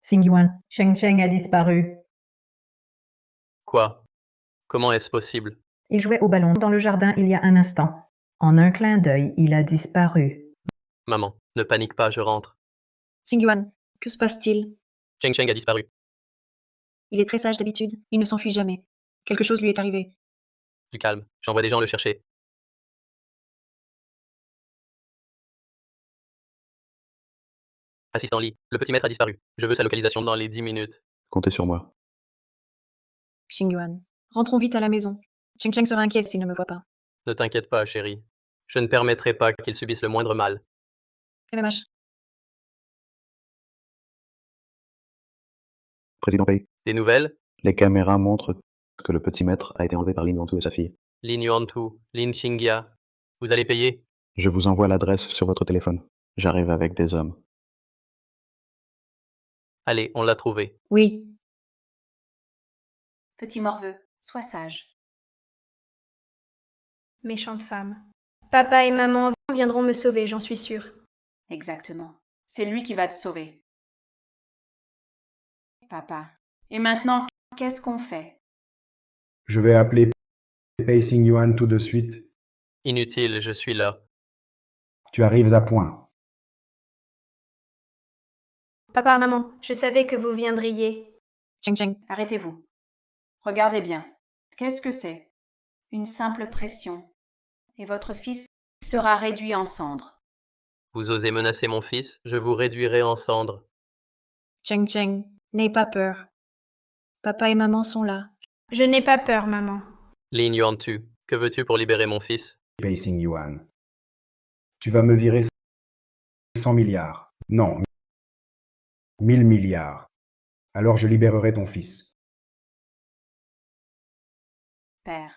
Xingyuan, Cheng Cheng a disparu. Quoi? Comment est-ce possible? Il jouait au ballon dans le jardin il y a un instant. En un clin d'œil, il a disparu. Maman, ne panique pas, je rentre. Xingyuan, que se passe-t-il? Cheng Cheng a disparu. Il est très sage d'habitude. Il ne s'enfuit jamais. Quelque chose lui est arrivé. Du calme, j'envoie des gens le chercher. Assistant Lee, le petit maître a disparu. Je veux sa localisation dans les 10 minutes. Comptez sur moi. Xingyuan, rentrons vite à la maison. Cheng Cheng sera inquiet s'il ne me voit pas. Ne t'inquiète pas, chérie. Je ne permettrai pas qu'il subisse le moindre mal. MMH. Président Pei, Des nouvelles? les caméras montrent que le petit maître a été enlevé par Lin Yuantu et sa fille. Lin Yuantu, Lin Xinghia. Vous allez payer? Je vous envoie l'adresse sur votre téléphone. J'arrive avec des hommes. Allez, on l'a trouvé. Oui. Petit morveux, sois sage. Méchante femme. Papa et maman viendront me sauver, j'en suis sûre. Exactement. C'est lui qui va te sauver. Papa. Et maintenant, qu'est-ce qu'on fait? Je vais appeler Pei Xingyuan tout de suite. Inutile, je suis là. Tu arrives à point. Papa, maman, je savais que vous viendriez. Cheng Cheng. Arrêtez-vous. Regardez bien. Qu'est-ce que c'est? Une simple pression. Et votre fils sera réduit en cendres. Vous osez menacer mon fils? Je vous réduirai en cendres. Cheng Cheng, n'aie pas peur. Papa et maman sont là. Je n'ai pas peur, maman. Lin Yuantu, que veux-tu pour libérer mon fils? Pei Xingyuan. Tu vas me virer 100 milliards. Non, 1000 milliards. Alors je libérerai ton fils. Père.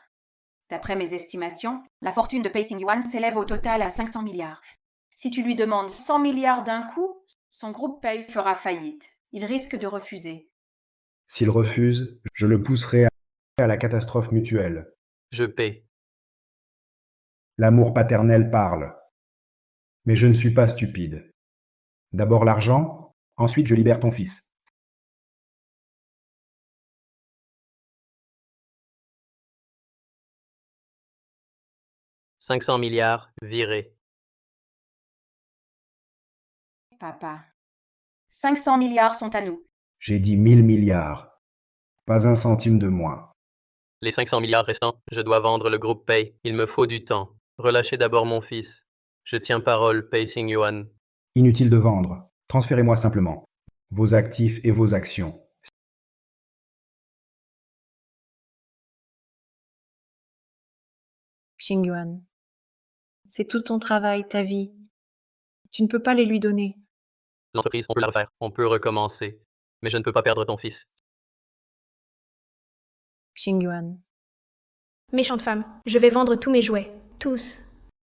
D'après mes estimations, la fortune de Pei Xingyuan s'élève au total à 500 milliards. Si tu lui demandes 100 milliards d'un coup, son groupe Pei fera faillite. Il risque de refuser. S'il refuse, je le pousserai à la catastrophe mutuelle. Je paie. L'amour paternel parle. Mais je ne suis pas stupide. D'abord l'argent, ensuite je libère ton fils. « 500 milliards, virés. » Papa. 500 milliards sont à nous. J'ai dit 1000 milliards. Pas un centime de moins. Les 500 milliards restants, je dois vendre le groupe Pei. Il me faut du temps. Relâchez d'abord mon fils. Je tiens parole, Pei Xingyuan. Inutile de vendre. Transférez-moi simplement vos actifs et vos actions. Xingyuan. C'est tout ton travail, ta vie. Tu ne peux pas les lui donner. L'entreprise, on peut la refaire. On peut recommencer. Mais je ne peux pas perdre ton fils. Xingyuan. Méchante femme, je vais vendre tous mes jouets. Tous.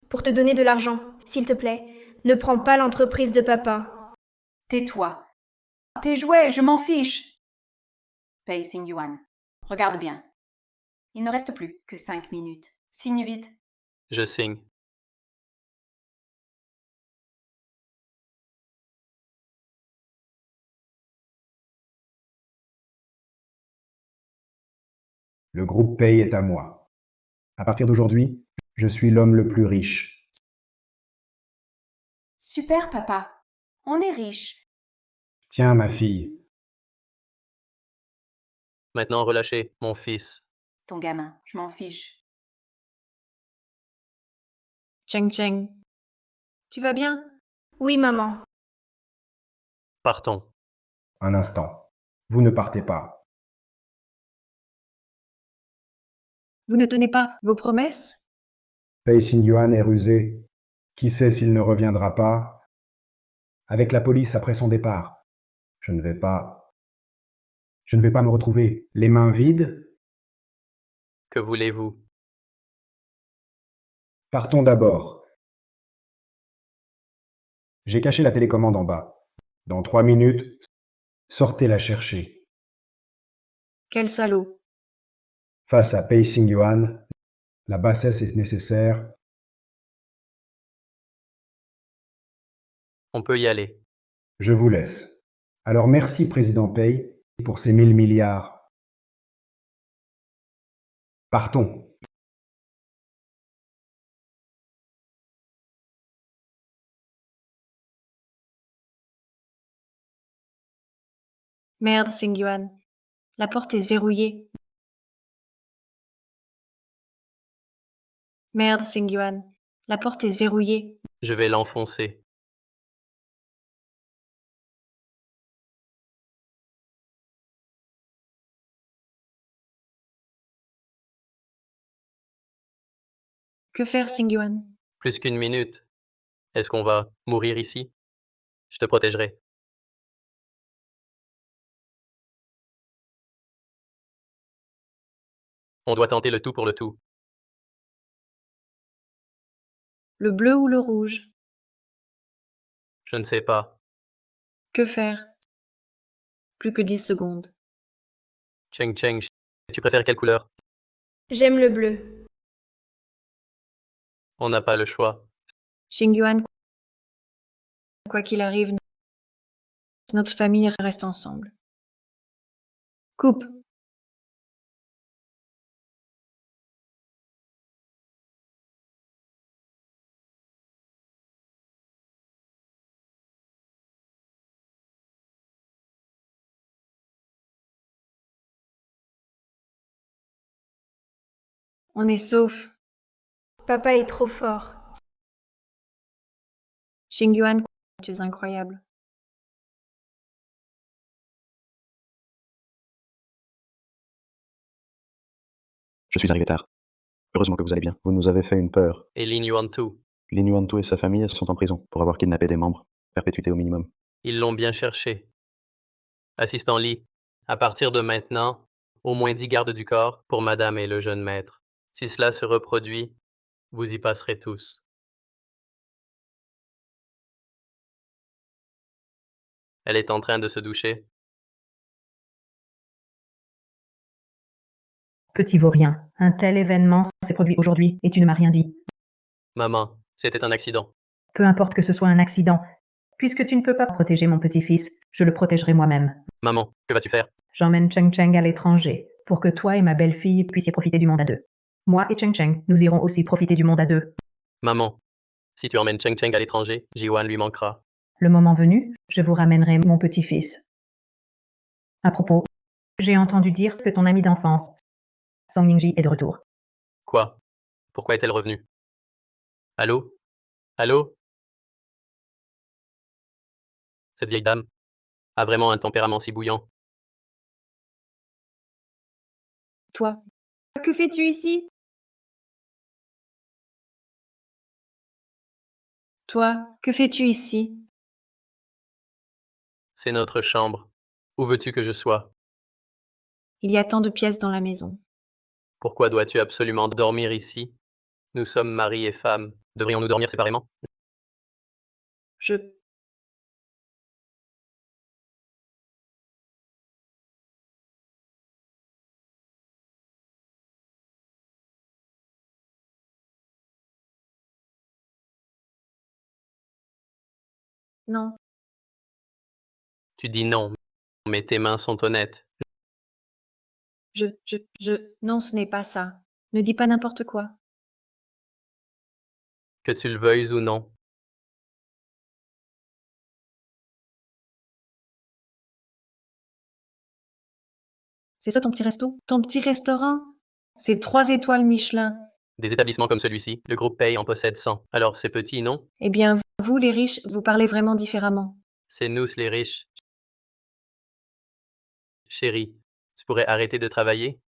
Pour te donner de l'argent, s'il te plaît. Ne prends pas l'entreprise de papa. Tais-toi. Tes jouets, je m'en fiche. Pei Xingyuan. Regarde bien. Il ne reste plus que 5 minutes. Signe vite. Je signe. Le groupe Pei est à moi. À partir d'aujourd'hui, je suis l'homme le plus riche. Super, papa. On est riche. Tiens, ma fille. Maintenant, relâchez mon fils. Ton gamin, je m'en fiche. Cheng Cheng. Tu vas bien? Oui, maman. Partons. Un instant. Vous ne partez pas. Vous ne tenez pas vos promesses? Pei Xingyuan est rusé. Qui sait s'il ne reviendra pas? Avec la police après son départ. Je ne vais pas me retrouver les mains vides. Que voulez-vous? Partons d'abord. J'ai caché la télécommande en bas. Dans 3 minutes, sortez la chercher. Quel salaud. Face à Pei Xingyuan, la bassesse est nécessaire. On peut y aller. Je vous laisse. Alors merci, président Pei, pour ces 1000 milliards. Partons. Merde, Xingyuan. La porte est verrouillée. Merde, Xingyuan. La porte est verrouillée. Je vais l'enfoncer. Que faire, Xingyuan? Plus qu'une minute. Est-ce qu'on va mourir ici? Je te protégerai. On doit tenter le tout pour le tout. Le bleu ou le rouge? Je ne sais pas. Que faire? Plus que 10 secondes. Cheng Cheng, tu préfères quelle couleur? J'aime le bleu. On n'a pas le choix. Xingyuan, quoi qu'il arrive, notre famille reste ensemble. Coupe. On est sauf. Papa est trop fort. Xingyuan, tu es incroyable. Je suis arrivé tard. Heureusement que vous allez bien. Vous nous avez fait une peur. Et Lin Yuan-tu, Lin Yuan-tu et sa famille sont en prison pour avoir kidnappé des membres. Perpétuité au minimum. ils l'ont bien cherché. Assistant Li, à partir de maintenant, au moins 10 gardes du corps pour madame et le jeune maître. Si cela se reproduit, vous y passerez tous. Elle est en train de se doucher. Petit vaurien, un tel événement s'est produit aujourd'hui et tu ne m'as rien dit. Maman, c'était un accident. Peu importe que ce soit un accident. Puisque tu ne peux pas protéger mon petit-fils, je le protégerai moi-même. Maman, que vas-tu faire? J'emmène Cheng Cheng à l'étranger, pour que toi et ma belle-fille puissiez profiter du monde à deux. Moi et Cheng Cheng, nous irons aussi profiter du monde à deux. Maman, si tu emmènes Cheng Cheng à l'étranger, Jiwan lui manquera. Le moment venu, je vous ramènerai mon petit-fils. À propos, j'ai entendu dire que ton ami d'enfance, Song Ningji, est de retour. Quoi? Pourquoi est-elle revenue? Allô? Allô? Cette vieille dame a vraiment un tempérament si bouillant. Toi, que fais-tu ici? Toi, que fais-tu ici? C'est notre chambre. Où veux-tu que je sois? Il y a tant de pièces dans la maison. Pourquoi dois-tu absolument dormir ici? Nous sommes mari et femme. Devrions-nous dormir séparément? Je... Non. Tu dis non, mais tes mains sont honnêtes. Non, ce n'est pas ça. Ne dis pas n'importe quoi. Que tu le veuilles ou non. C'est ça ton petit resto? Ton petit restaurant? C'est 3 étoiles Michelin. Des établissements comme celui-ci, le groupe Pay en possède 100. Alors c'est petit, non? Eh bien, vous, les riches, vous parlez vraiment différemment. C'est nous les riches. Chérie, tu pourrais arrêter de travailler?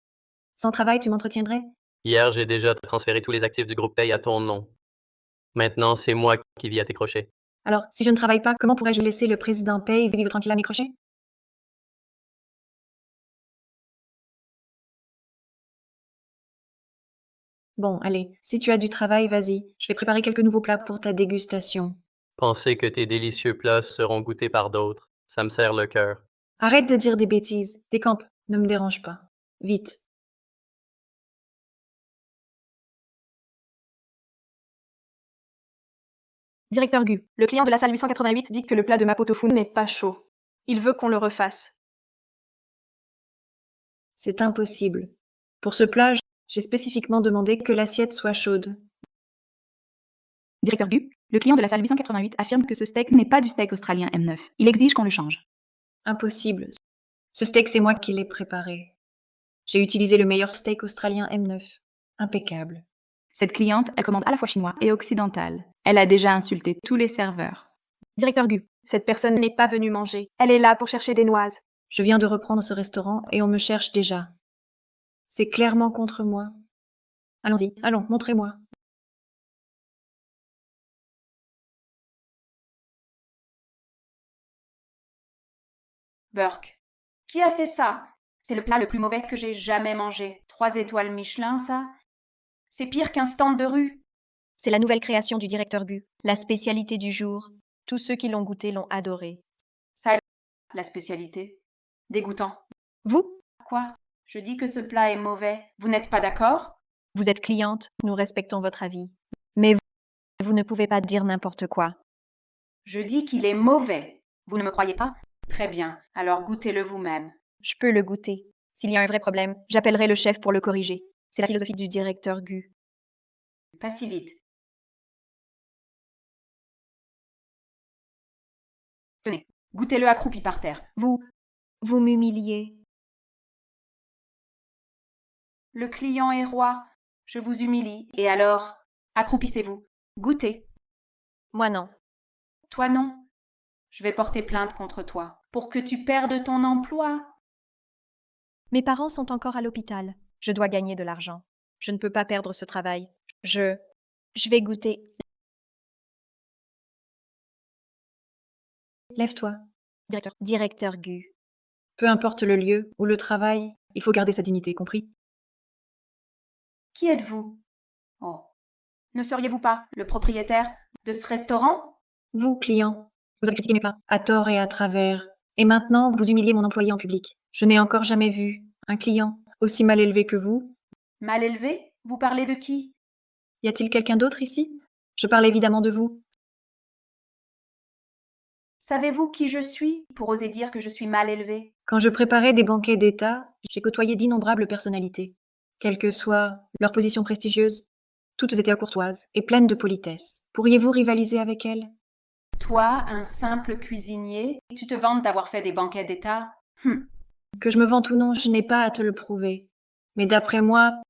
Sans travail, tu m'entretiendrais? Hier, j'ai déjà transféré tous les actifs du groupe Pay à ton nom. Maintenant, c'est moi qui vis à tes crochets. Alors, si je ne travaille pas, comment pourrais-je laisser le président Pei vivre tranquille à mes crochets? Bon, allez, si tu as du travail, vas-y. Je vais préparer quelques nouveaux plats pour ta dégustation. Penser que tes délicieux plats seront goûtés par d'autres, ça me serre le cœur. Arrête de dire des bêtises. Décampe, ne me dérange pas. Vite. Directeur Gu, le client de la salle 888 dit que le plat de mapo tofu n'est pas chaud. Il veut qu'on le refasse. C'est impossible. Pour ce plat, j'ai spécifiquement demandé que l'assiette soit chaude. Directeur Gu, le client de la salle 888 affirme que ce steak n'est pas du steak australien M9. Il exige qu'on le change. Impossible. Ce steak, c'est moi qui l'ai préparé. J'ai utilisé le meilleur steak australien M9. Impeccable. Cette cliente, elle commande à la fois chinois et occidental. Elle a déjà insulté tous les serveurs. Directeur Gu, cette personne n'est pas venue manger. Elle est là pour chercher des noises. Je viens de reprendre ce restaurant et on me cherche déjà. C'est clairement contre moi. Allons-y, allons, montrez-moi. Burke. Qui a fait ça? C'est le plat le plus mauvais que j'ai jamais mangé. 3 étoiles Michelin, ça? C'est pire qu'un stand de rue. C'est la nouvelle création du directeur Gu, la spécialité du jour. Tous ceux qui l'ont goûté l'ont adoré. Ça, la spécialité. Dégoûtant. Vous? Quoi? Je dis que ce plat est mauvais. Vous n'êtes pas d'accord? Vous êtes cliente, nous respectons votre avis. Mais vous ne pouvez pas dire n'importe quoi. Je dis qu'il est mauvais. Vous ne me croyez pas? Très bien, alors goûtez-le vous-même. Je peux le goûter. S'il y a un vrai problème, j'appellerai le chef pour le corriger. C'est la philosophie du directeur Gu. Pas si vite. Tenez, goûtez-le accroupi par terre. Vous m'humiliez. Le client est roi. Je vous humilie. Et alors? Accroupissez-vous. Goûtez. Moi non. Toi non. Je vais porter plainte contre toi. Pour que tu perdes ton emploi. Mes parents sont encore à l'hôpital. Je dois gagner de l'argent. Je ne peux pas perdre ce travail. Je vais goûter. Lève-toi. Directeur Gu. Peu importe le lieu ou le travail, il faut garder sa dignité, compris? Qui êtes-vous? Oh. Ne seriez-vous pas le propriétaire de ce restaurant? Vous, client, vous avez critiqué mes plats, à tort et à travers. Et maintenant, vous humiliez mon employé en public. Je n'ai encore jamais vu un client aussi mal élevé que vous. Mal élevé? Vous parlez de qui? Y a-t-il quelqu'un d'autre ici? Je parle évidemment de vous. Savez-vous qui je suis pour oser dire que je suis mal élevé? Quand je préparais des banquets d'État, j'ai côtoyé d'innombrables personnalités. Quelle que soit leur position prestigieuse, toutes étaient courtoises et pleines de politesse. Pourriez-vous rivaliser avec elles? Toi, un simple cuisinier, tu te vantes d'avoir fait des banquets d'État? Que je me vante ou non, je n'ai pas à te le prouver. Mais d'après moi,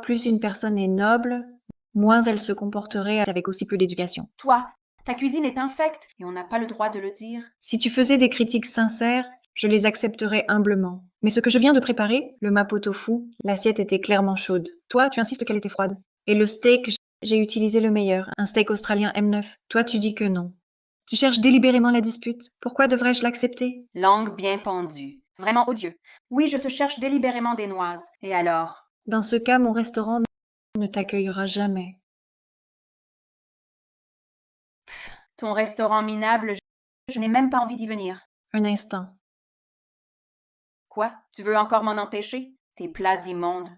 plus une personne est noble, moins elle se comporterait avec aussi peu d'éducation. Toi, ta cuisine est infecte et on n'a pas le droit de le dire. Si tu faisais des critiques sincères, je les accepterais humblement. Mais ce que je viens de préparer, le mapo tofu, l'assiette était clairement chaude. Toi, tu insistes qu'elle était froide. Et le steak, j'ai utilisé le meilleur, un steak australien M9. Toi, tu dis que non. Tu cherches délibérément la dispute. Pourquoi devrais-je l'accepter? Langue bien pendue. Vraiment odieux. Oui, je te cherche délibérément des noises. Et alors? Dans ce cas, mon restaurant ne t'accueillera jamais. Ton restaurant minable, je n'ai même pas envie d'y venir. Un instant. Quoi? Tu veux encore m'en empêcher? Tes plats immondes.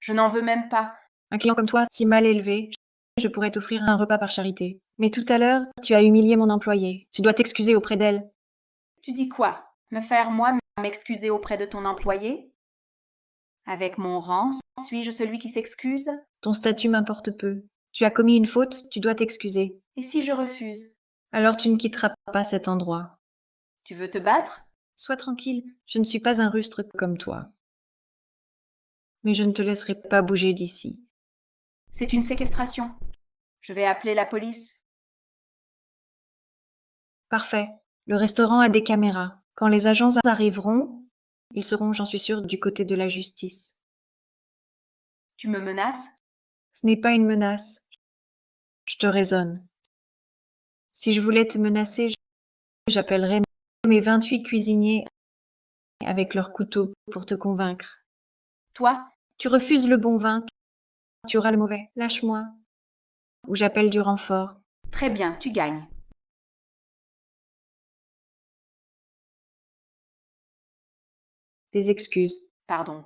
Je n'en veux même pas. Un client comme toi, si mal élevé, je pourrais t'offrir un repas par charité. Mais tout à l'heure, tu as humilié mon employé. Tu dois t'excuser auprès d'elle. Tu dis quoi? Me faire, moi, m'excuser auprès de ton employé? Avec mon rang, suis-je celui qui s'excuse? Ton statut m'importe peu. Tu as commis une faute, tu dois t'excuser. Et si je refuse? Alors tu ne quitteras pas cet endroit. Tu veux te battre? Sois tranquille, je ne suis pas un rustre comme toi. Mais je ne te laisserai pas bouger d'ici. C'est une séquestration. Je vais appeler la police. Parfait. Le restaurant a des caméras. Quand les agents arriveront, ils seront, j'en suis sûre, du côté de la justice. Tu me menaces? Ce n'est pas une menace. Je te raisonne. Si je voulais te menacer, j'appellerais mes 28 cuisiniers avec leurs couteaux pour te convaincre. Toi? Tu refuses le bon vin, tu auras le mauvais. Lâche-moi. Ou j'appelle du renfort. Très bien, tu gagnes. Des excuses. Pardon.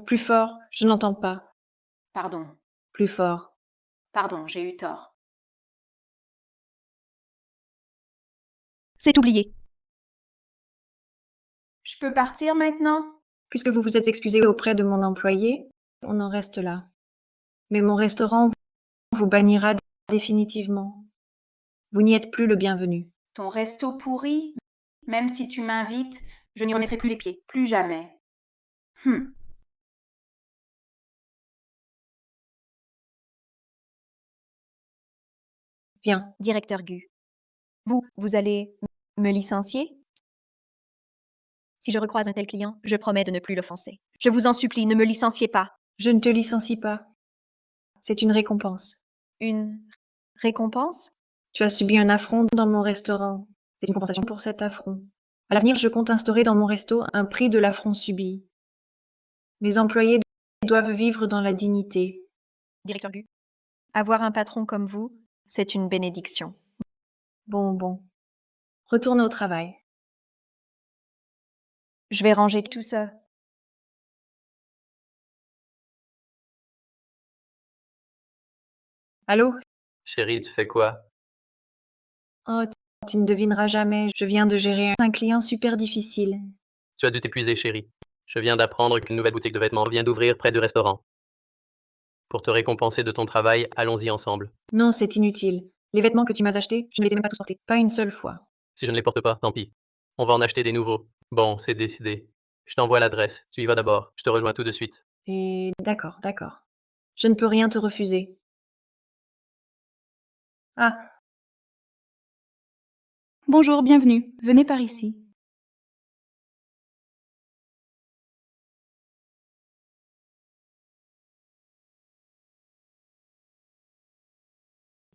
Plus fort, je n'entends pas. Pardon. Plus fort. Pardon, j'ai eu tort. C'est oublié. Je peux partir maintenant? Puisque vous vous êtes excusé auprès de mon employé, on en reste là. Mais mon restaurant vous bannira définitivement. Vous n'y êtes plus le bienvenu. Ton resto pourri? Même si tu m'invites, je n'y remettrai plus les pieds. Plus jamais. Viens. Directeur Gu. Vous allez me licencier? Si je recroise un tel client, je promets de ne plus l'offenser. Je vous en supplie, ne me licenciez pas. Je ne te licencie pas. C'est une récompense. Une récompense? Tu as subi un affront dans mon restaurant. C'est une compensation pour cet affront. À l'avenir, je compte instaurer dans mon resto un prix de l'affront subi. Mes employés doivent vivre dans la dignité. Directeur Gu. Avoir un patron comme vous, c'est une bénédiction. Bon. Retourne au travail. Je vais ranger tout ça. Allô? Chérie, tu fais quoi? Oh, tu ne devineras jamais, je viens de gérer un client super difficile. Tu as dû t'épuiser, chérie. Je viens d'apprendre qu'une nouvelle boutique de vêtements vient d'ouvrir près du restaurant. Pour te récompenser de ton travail, allons-y ensemble. Non, c'est inutile. Les vêtements que tu m'as achetés, je ne les ai même pas tous portés. Pas une seule fois. Si je ne les porte pas, tant pis. On va en acheter des nouveaux. Bon, c'est décidé. Je t'envoie l'adresse. Tu y vas d'abord. Je te rejoins tout de suite. Et d'accord. Je ne peux rien te refuser. Ah, Bonjour, bienvenue. Venez par ici.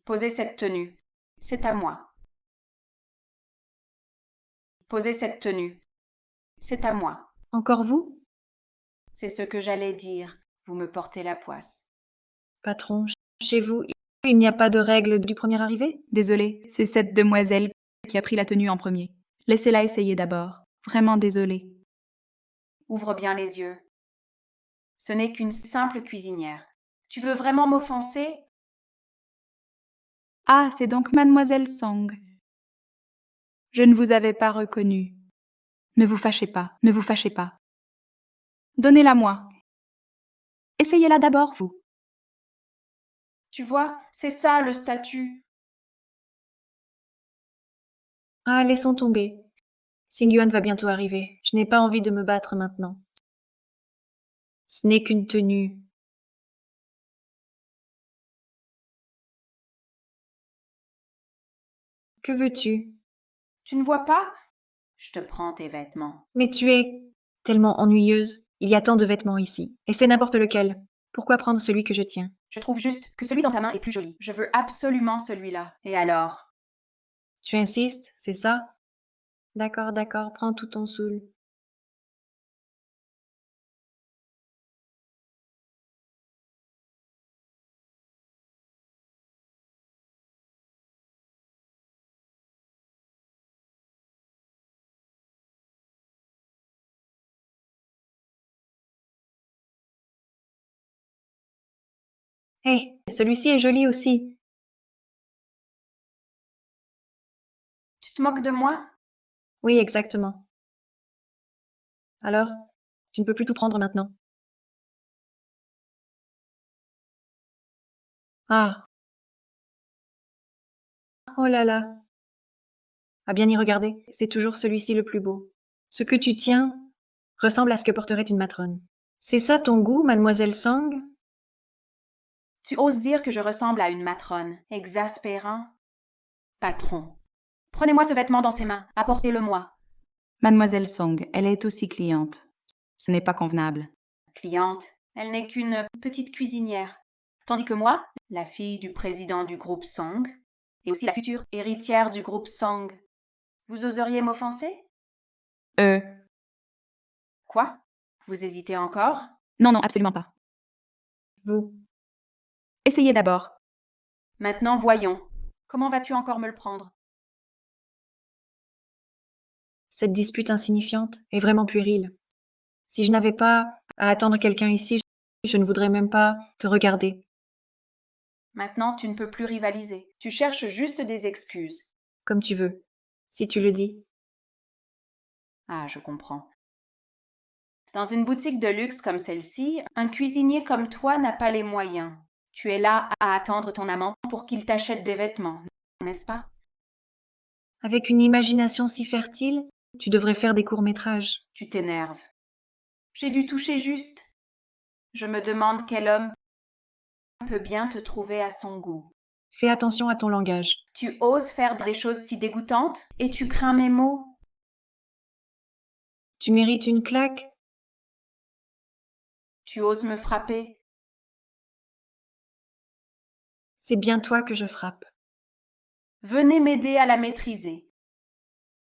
Posez cette tenue. C'est à moi. Posez cette tenue. C'est à moi. encore vous? C'est ce que j'allais dire. Vous me portez la poisse. Patron, chez vous, il n'y a pas de règle du premier arrivé? Désolée, c'est cette demoiselle qui a pris la tenue en premier. Laissez-la essayer d'abord. Vraiment désolée. Ouvre bien les yeux. Ce n'est qu'une simple cuisinière. Tu veux vraiment m'offenser? Ah, c'est donc Mademoiselle Song. Je ne vous avais pas reconnue. Ne vous fâchez pas, ne vous fâchez pas. Donnez-la moi. Essayez-la d'abord, vous. Tu vois, c'est ça le statut. Ah, laissons tomber. Xingyuan va bientôt arriver. Je n'ai pas envie de me battre maintenant. Ce n'est qu'une tenue. Que veux-tu? Tu ne vois pas? Je te prends tes vêtements. Mais tu es tellement ennuyeuse. Il y a tant de vêtements ici. Et c'est n'importe lequel. Pourquoi prendre celui que je tiens? Je trouve juste que celui dans ta main est plus joli. Je veux absolument celui-là. Et alors? Tu insistes, c'est ça? D'accord, prends tout ton saoul. Hé, celui-ci est joli aussi. Tu te moques de moi? Oui, exactement. Alors, tu ne peux plus tout prendre maintenant. Ah. Oh là là. À bien y regarder, c'est toujours celui-ci le plus beau. Ce que tu tiens ressemble à ce que porterait une matrone. C'est ça ton goût, mademoiselle Song? Tu oses dire que je ressemble à une matrone. Exaspérant. Patron. Prenez-moi ce vêtement dans ses mains. Apportez-le-moi. Mademoiselle Song, elle est aussi cliente. Ce n'est pas convenable. Cliente. Elle n'est qu'une petite cuisinière. Tandis que moi, la fille du président du groupe Song, et aussi la future héritière du groupe Song, vous oseriez m'offenser? Quoi? Vous hésitez encore? Non, absolument pas. Vous. Essayez d'abord. Maintenant, voyons. Comment vas-tu encore me le prendre? Cette dispute insignifiante est vraiment puérile. Si je n'avais pas à attendre quelqu'un ici, je ne voudrais même pas te regarder. Maintenant, tu ne peux plus rivaliser. Tu cherches juste des excuses. Comme tu veux, si tu le dis. Ah, je comprends. Dans une boutique de luxe comme celle-ci, un cuisinier comme toi n'a pas les moyens. Tu es là à attendre ton amant pour qu'il t'achète des vêtements, n'est-ce pas? Avec une imagination si fertile, tu devrais faire des courts-métrages. Tu t'énerves. J'ai dû toucher juste. Je me demande quel homme peut bien te trouver à son goût. Fais attention à ton langage. Tu oses faire des choses si dégoûtantes et tu crains mes mots. Tu mérites une claque. Tu oses me frapper. C'est bien toi que je frappe. Venez m'aider à la maîtriser.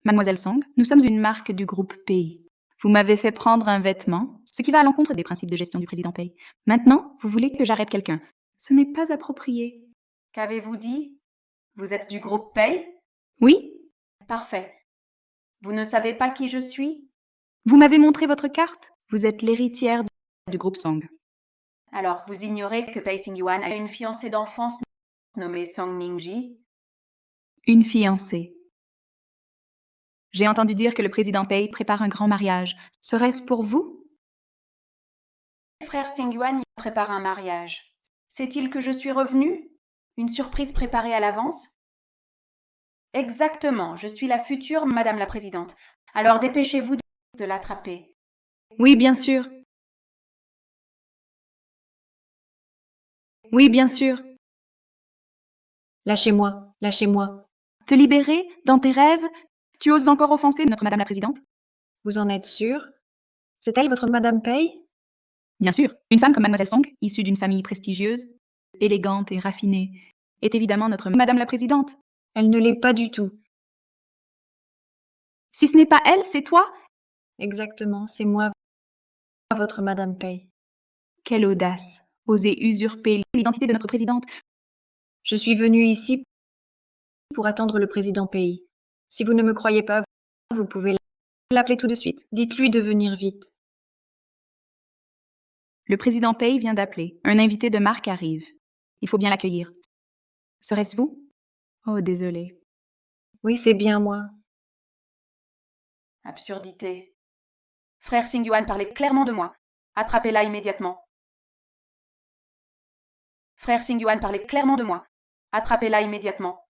Mademoiselle Song, nous sommes une marque du groupe Pei. Vous m'avez fait prendre un vêtement, ce qui va à l'encontre des principes de gestion du président Pei. Maintenant, vous voulez que j'arrête quelqu'un. Ce n'est pas approprié. Qu'avez-vous dit? Vous êtes du groupe Pei? Oui? Parfait. Vous ne savez pas qui je suis? Vous m'avez montré votre carte? Vous êtes l'héritière du groupe Song. Alors, vous ignorez que Pei Xingyuan a une fiancée d'enfance nommée Song Ningji? Une fiancée. J'ai entendu dire que le président Pei prépare un grand mariage. Serait-ce pour vous? Frère Xingyuan prépare un mariage. Sait-il que je suis revenue? Une surprise préparée à l'avance? Exactement, je suis la future Madame la Présidente. Alors dépêchez-vous de l'attraper. Oui, bien sûr. Oui, bien sûr. Lâchez-moi, lâchez-moi. Te libérer dans tes rêves? Tu oses encore offenser notre Madame la Présidente? Vous en êtes sûr? C'est elle votre Madame Pei? Bien sûr, une femme comme Mademoiselle Song, issue d'une famille prestigieuse, élégante et raffinée, est évidemment notre Madame la Présidente. Elle ne l'est pas du tout. Si ce n'est pas elle, c'est toi? Exactement, c'est moi, votre Madame Pei. Quelle audace! Oser usurper l'identité de notre présidente. Je suis venue ici pour attendre le président Pei. Si vous ne me croyez pas, vous pouvez l'appeler tout de suite. Dites-lui de venir vite. Le président Pei vient d'appeler. Un invité de marque arrive. Il faut bien l'accueillir. Serait-ce vous? Oh, désolé. Oui, c'est bien moi. Absurdité. Frère Xingyuan parlait clairement de moi. Attrapez-la immédiatement. Frère Xingyuan parlait clairement de moi. Attrapez-la immédiatement.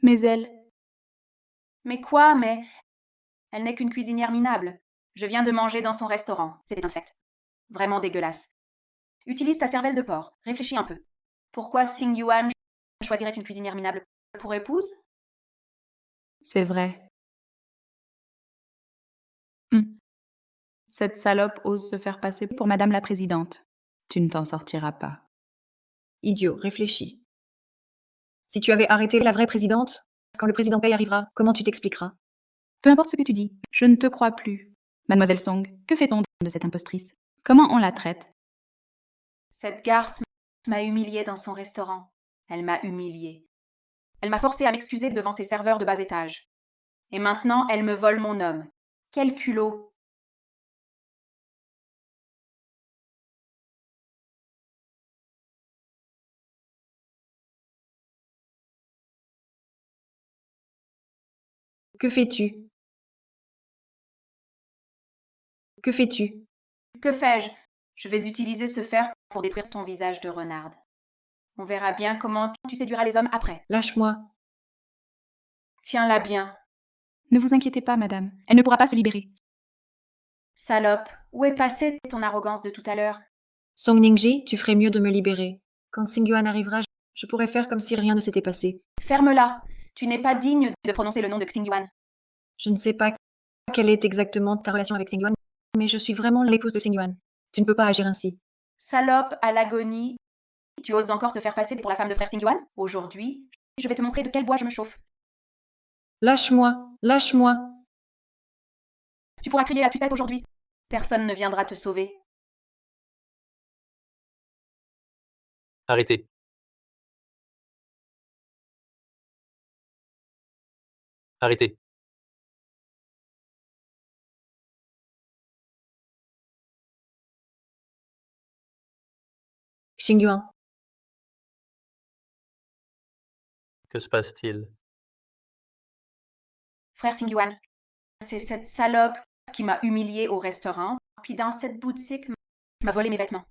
Mais elle... Mais quoi, mais... Elle n'est qu'une cuisinière minable. Je viens de manger dans son restaurant. C'était un fait. Vraiment dégueulasse. Utilise ta cervelle de porc. Réfléchis un peu. Pourquoi Xingyuan choisirait une cuisinière minable pour épouse? C'est vrai. Cette salope ose se faire passer pour Madame la Présidente. Tu ne t'en sortiras pas. Idiot, réfléchis. Si tu avais arrêté la vraie présidente, quand le président Pei arrivera, comment tu t'expliqueras? Peu importe ce que tu dis, je ne te crois plus. Mademoiselle Song, que fait-on de cette impostrice? Comment on la traite? Cette garce m'a humiliée dans son restaurant. Elle m'a humiliée. Elle m'a forcé à m'excuser devant ses serveurs de bas étage. Et maintenant, elle me vole mon homme. Quel culot! Que fais-tu? Que fais-tu? Que fais-je? Je vais utiliser ce fer pour détruire ton visage de renarde. On verra bien comment tu séduiras les hommes après. Lâche-moi. Tiens-la bien. Ne vous inquiétez pas, madame. Elle ne pourra pas se libérer. Salope, où est passée ton arrogance de tout à l'heure? Song Ningji, tu ferais mieux de me libérer. Quand Xingyuan arrivera, je pourrais faire comme si rien ne s'était passé. Ferme-la. Tu n'es pas digne de prononcer le nom de Xingyuan. Je ne sais pas quelle est exactement ta relation avec Xingyuan, mais je suis vraiment l'épouse de Xingyuan. Tu ne peux pas agir ainsi. Salope à l'agonie. Tu oses encore te faire passer pour la femme de frère Xingyuan? Aujourd'hui, je vais te montrer de quel bois je me chauffe. Lâche-moi, lâche-moi. Tu pourras crier à tue-tête aujourd'hui. Personne ne viendra te sauver. Arrêtez. Arrêtez. Xingyuan, Que se passe-t-il? Frère Xingyuan, c'est cette salope qui m'a humiliée au restaurant, puis dans cette boutique m'a volé mes vêtements.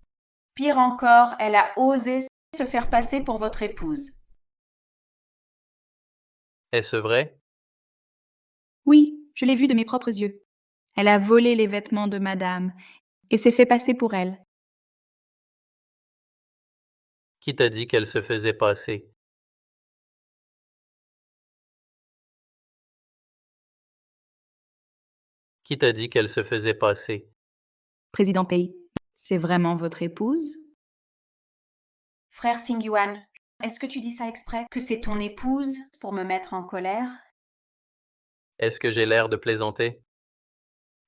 Pire encore, elle a osé se faire passer pour votre épouse. Est-ce vrai? Oui, je l'ai vue de mes propres yeux. Elle a volé les vêtements de madame et s'est fait passer pour elle. Qui t'a dit qu'elle se faisait passer? Qui t'a dit qu'elle se faisait passer? Président Pei, c'est vraiment votre épouse? Frère Xingyuan, est-ce que tu dis ça exprès, que c'est ton épouse pour me mettre en colère? Est-ce que j'ai l'air de plaisanter?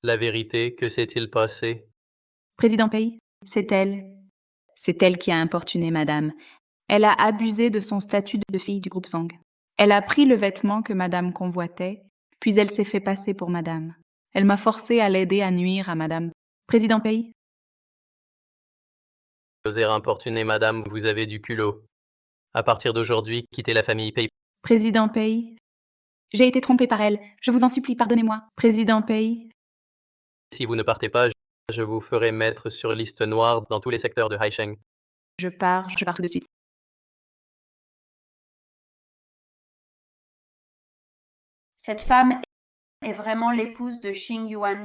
La vérité, que s'est-il passé? Président Pei, c'est elle. C'est elle qui a importuné madame. Elle a abusé de son statut de fille du groupe Song. Elle a pris le vêtement que madame convoitait, puis elle s'est fait passer pour madame. Elle m'a forcé à l'aider à nuire à madame. Président Pei, Oser importuner madame, vous avez du culot. À partir d'aujourd'hui, quittez la famille Pei. Président Pei, j'ai été trompée par elle. Je vous en supplie, pardonnez-moi. Président Pei, Si vous ne partez pas, je vous ferai mettre sur liste noire dans tous les secteurs de Haisheng. je pars tout de suite. Cette femme est vraiment l'épouse de Xingyuan.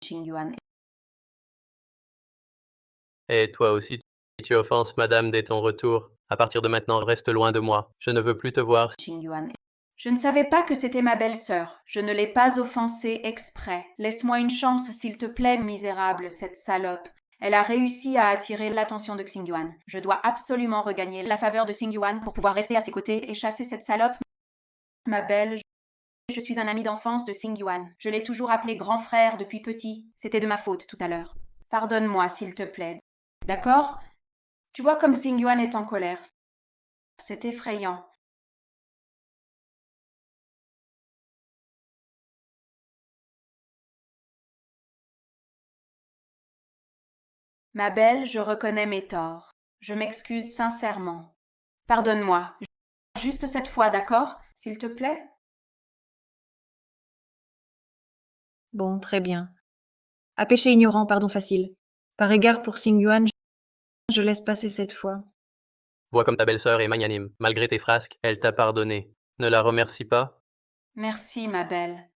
Xingyuan. Et toi aussi, tu offenses madame dès ton retour. À partir de maintenant, reste loin de moi. Je ne veux plus te voir. Xingyuan. Je ne savais pas que c'était ma belle-sœur. Je ne l'ai pas offensée exprès. Laisse-moi une chance, s'il te plaît, misérable, cette salope. Elle a réussi à attirer l'attention de Xingyuan. Je dois absolument regagner la faveur de Xingyuan pour pouvoir rester à ses côtés et chasser cette salope. Ma belle, je suis un ami d'enfance de Xingyuan. Je l'ai toujours appelé grand frère depuis petit. C'était de ma faute tout à l'heure. Pardonne-moi, s'il te plaît. D'accord? Tu vois comme Xingyuan est en colère. C'est effrayant. Ma belle, je reconnais mes torts. Je m'excuse sincèrement. Pardonne-moi. Juste cette fois, d'accord? S'il te plaît? bon, très bien. À péché ignorant, pardon facile. Par égard pour Xingyuan, je laisse passer cette fois. Vois comme ta belle-sœur est magnanime. Malgré tes frasques, elle t'a pardonné. Ne la remercie pas? Merci, ma belle.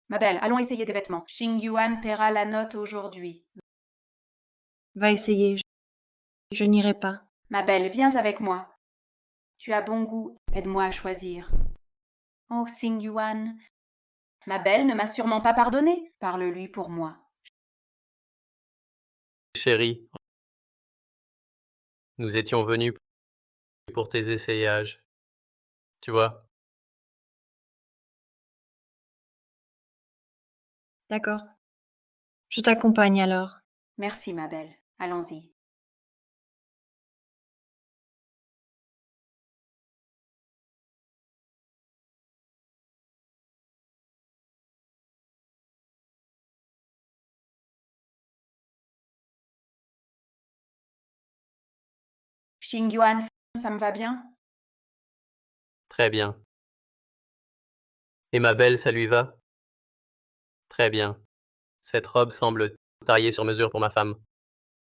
Ma belle, allons essayer des vêtements. Xingyuan paiera la note aujourd'hui. Va essayer, je n'irai pas. Ma belle, viens avec moi. Tu as bon goût, aide-moi à choisir. Oh, Xingyuan. Ma belle ne m'a sûrement pas pardonné. Parle-lui pour moi. Chérie, nous étions venus pour tes essayages. Tu vois, D'accord. Je t'accompagne alors. Merci, ma belle. Allons-y. Xingyuan, ça me va bien? très bien. Et ma belle, ça lui va? Très bien. Cette robe semble taillée sur mesure pour ma femme.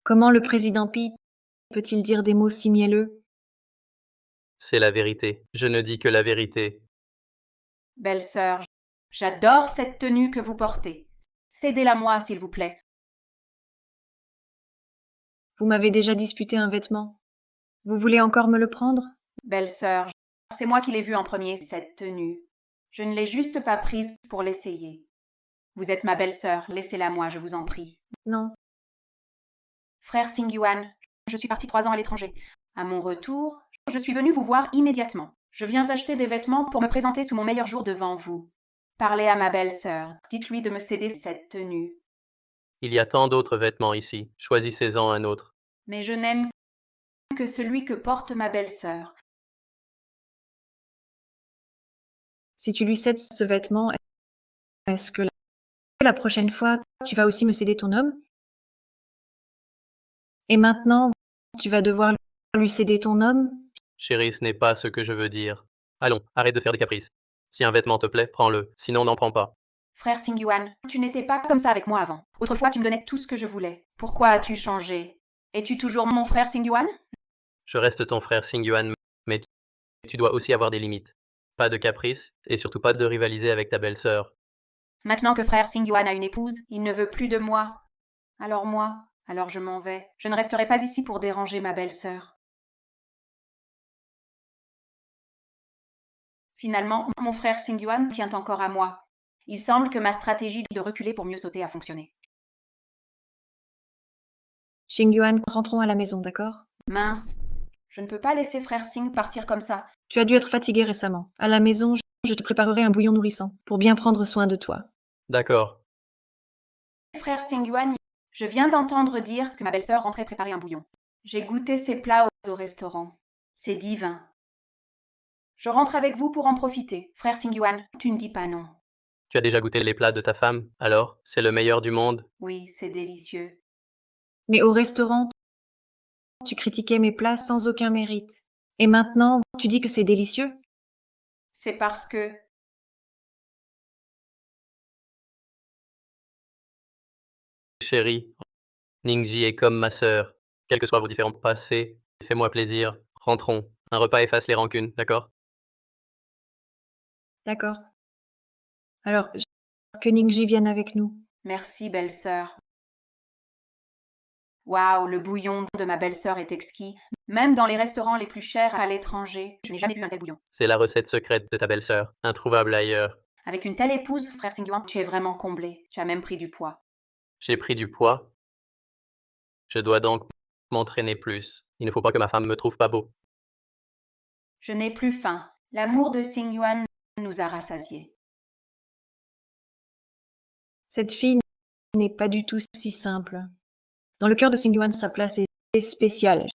Comment le président Pi peut-il dire des mots si mielleux? C'est la vérité. Je ne dis que la vérité. Belle-sœur, j'adore cette tenue que vous portez. Cédez-la moi, s'il vous plaît. Vous m'avez déjà disputé un vêtement. Vous voulez encore me le prendre? Belle-sœur, c'est moi qui l'ai vue en premier, cette tenue. Je ne l'ai juste pas prise pour l'essayer. Vous êtes ma belle-sœur, laissez-la moi, je vous en prie. Non. Frère Xingyuan, je suis partie 3 ans à l'étranger. À mon retour, je suis venue vous voir immédiatement. Je viens acheter des vêtements pour me présenter sous mon meilleur jour devant vous. Parlez à ma belle-sœur, dites-lui de me céder cette tenue. Il y a tant d'autres vêtements ici. Choisissez-en un autre. Mais je n'aime que celui que porte ma belle-sœur. Si tu lui cèdes ce vêtement, est-ce que la prochaine fois, tu vas aussi me céder ton homme? Et maintenant, tu vas devoir lui céder ton homme? Chérie, ce n'est pas ce que je veux dire. Allons, arrête de faire des caprices. Si un vêtement te plaît, prends-le, sinon n'en prends pas. Frère Singyuan, tu n'étais pas comme ça avec moi avant. Autrefois, tu me donnais tout ce que je voulais. Pourquoi as-tu changé? Es-tu toujours mon frère Singyuan? Je reste ton frère Singyuan, mais tu dois aussi avoir des limites. Pas de caprices, et surtout pas de rivaliser avec ta belle-sœur. Maintenant que frère Singyuan a une épouse, il ne veut plus de moi. Alors je m'en vais. Je ne resterai pas ici pour déranger ma belle-sœur. Finalement, mon frère Singyuan tient encore à moi. Il semble que ma stratégie de reculer pour mieux sauter a fonctionné. Xingyuan, rentrons à la maison, d'accord? Mince, je ne peux pas laisser frère Sing partir comme ça. Tu as dû être fatigué récemment. À la maison, je te préparerai un bouillon nourrissant pour bien prendre soin de toi. D'accord. Frère Singyuan, je viens d'entendre dire que ma belle-sœur rentrait préparer un bouillon. J'ai goûté ces plats au restaurant. C'est divin. Je rentre avec vous pour en profiter. Frère Singyuan, tu ne dis pas non. Tu as déjà goûté les plats de ta femme, alors? C'est le meilleur du monde? Oui, c'est délicieux. Mais au restaurant, tu critiquais mes plats sans aucun mérite. Et maintenant, tu dis que c'est délicieux? C'est parce que... Chérie, Ningji est comme ma sœur. Quels que soient vos différents passés, fais-moi plaisir. Rentrons. Un repas efface les rancunes, d'accord? D'accord. Alors, que Ningji vienne avec nous. Merci, belle-sœur. Waouh, le bouillon de ma belle-sœur est exquis. Même dans les restaurants les plus chers à l'étranger, je n'ai jamais bu un tel bouillon. C'est la recette secrète de ta belle-sœur, introuvable ailleurs. Avec une telle épouse, frère Singyuan, tu es vraiment comblé. Tu as même pris du poids. J'ai pris du poids. Je dois donc m'entraîner plus. Il ne faut pas que ma femme me trouve pas beau. Je n'ai plus faim. L'amour de Singyuan nous a rassasiés. Cette fille n'est pas du tout si simple. Dans le cœur de Singyuan, sa place est spéciale.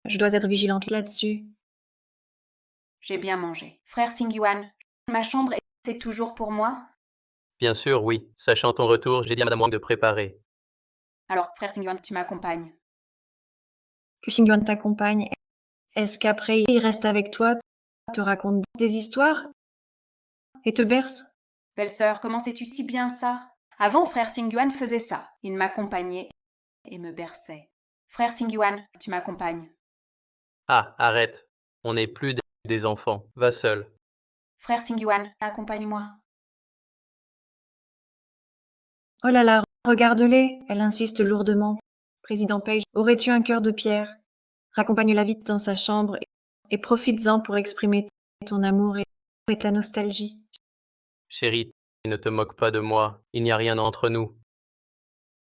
Je dois être vigilante là-dessus. J'ai bien mangé. Frère Singyuan, ma chambre est toujours pour moi? Bien sûr, oui. Sachant ton retour, j'ai dit à Madame Wang de préparer. Alors, frère Singyuan, tu m'accompagnes. Que Xingyuan t'accompagne. Est-ce qu'après, il reste avec toi, te raconte des histoires et te berce? Belle-sœur, comment sais-tu si bien ça? Avant, frère Singyuan faisait ça. Il m'accompagnait et me berçait. Frère Singyuan, tu m'accompagnes. Ah, arrête. On n'est plus des enfants. Va seul. Frère Singyuan, accompagne-moi. Oh là là, regarde-les. Elle insiste lourdement. Président Page, aurais-tu un cœur de pierre? Raccompagne-la vite dans sa chambre et profites-en pour exprimer ton amour et ta nostalgie. Chérie, ne te moque pas de moi. Il n'y a rien entre nous.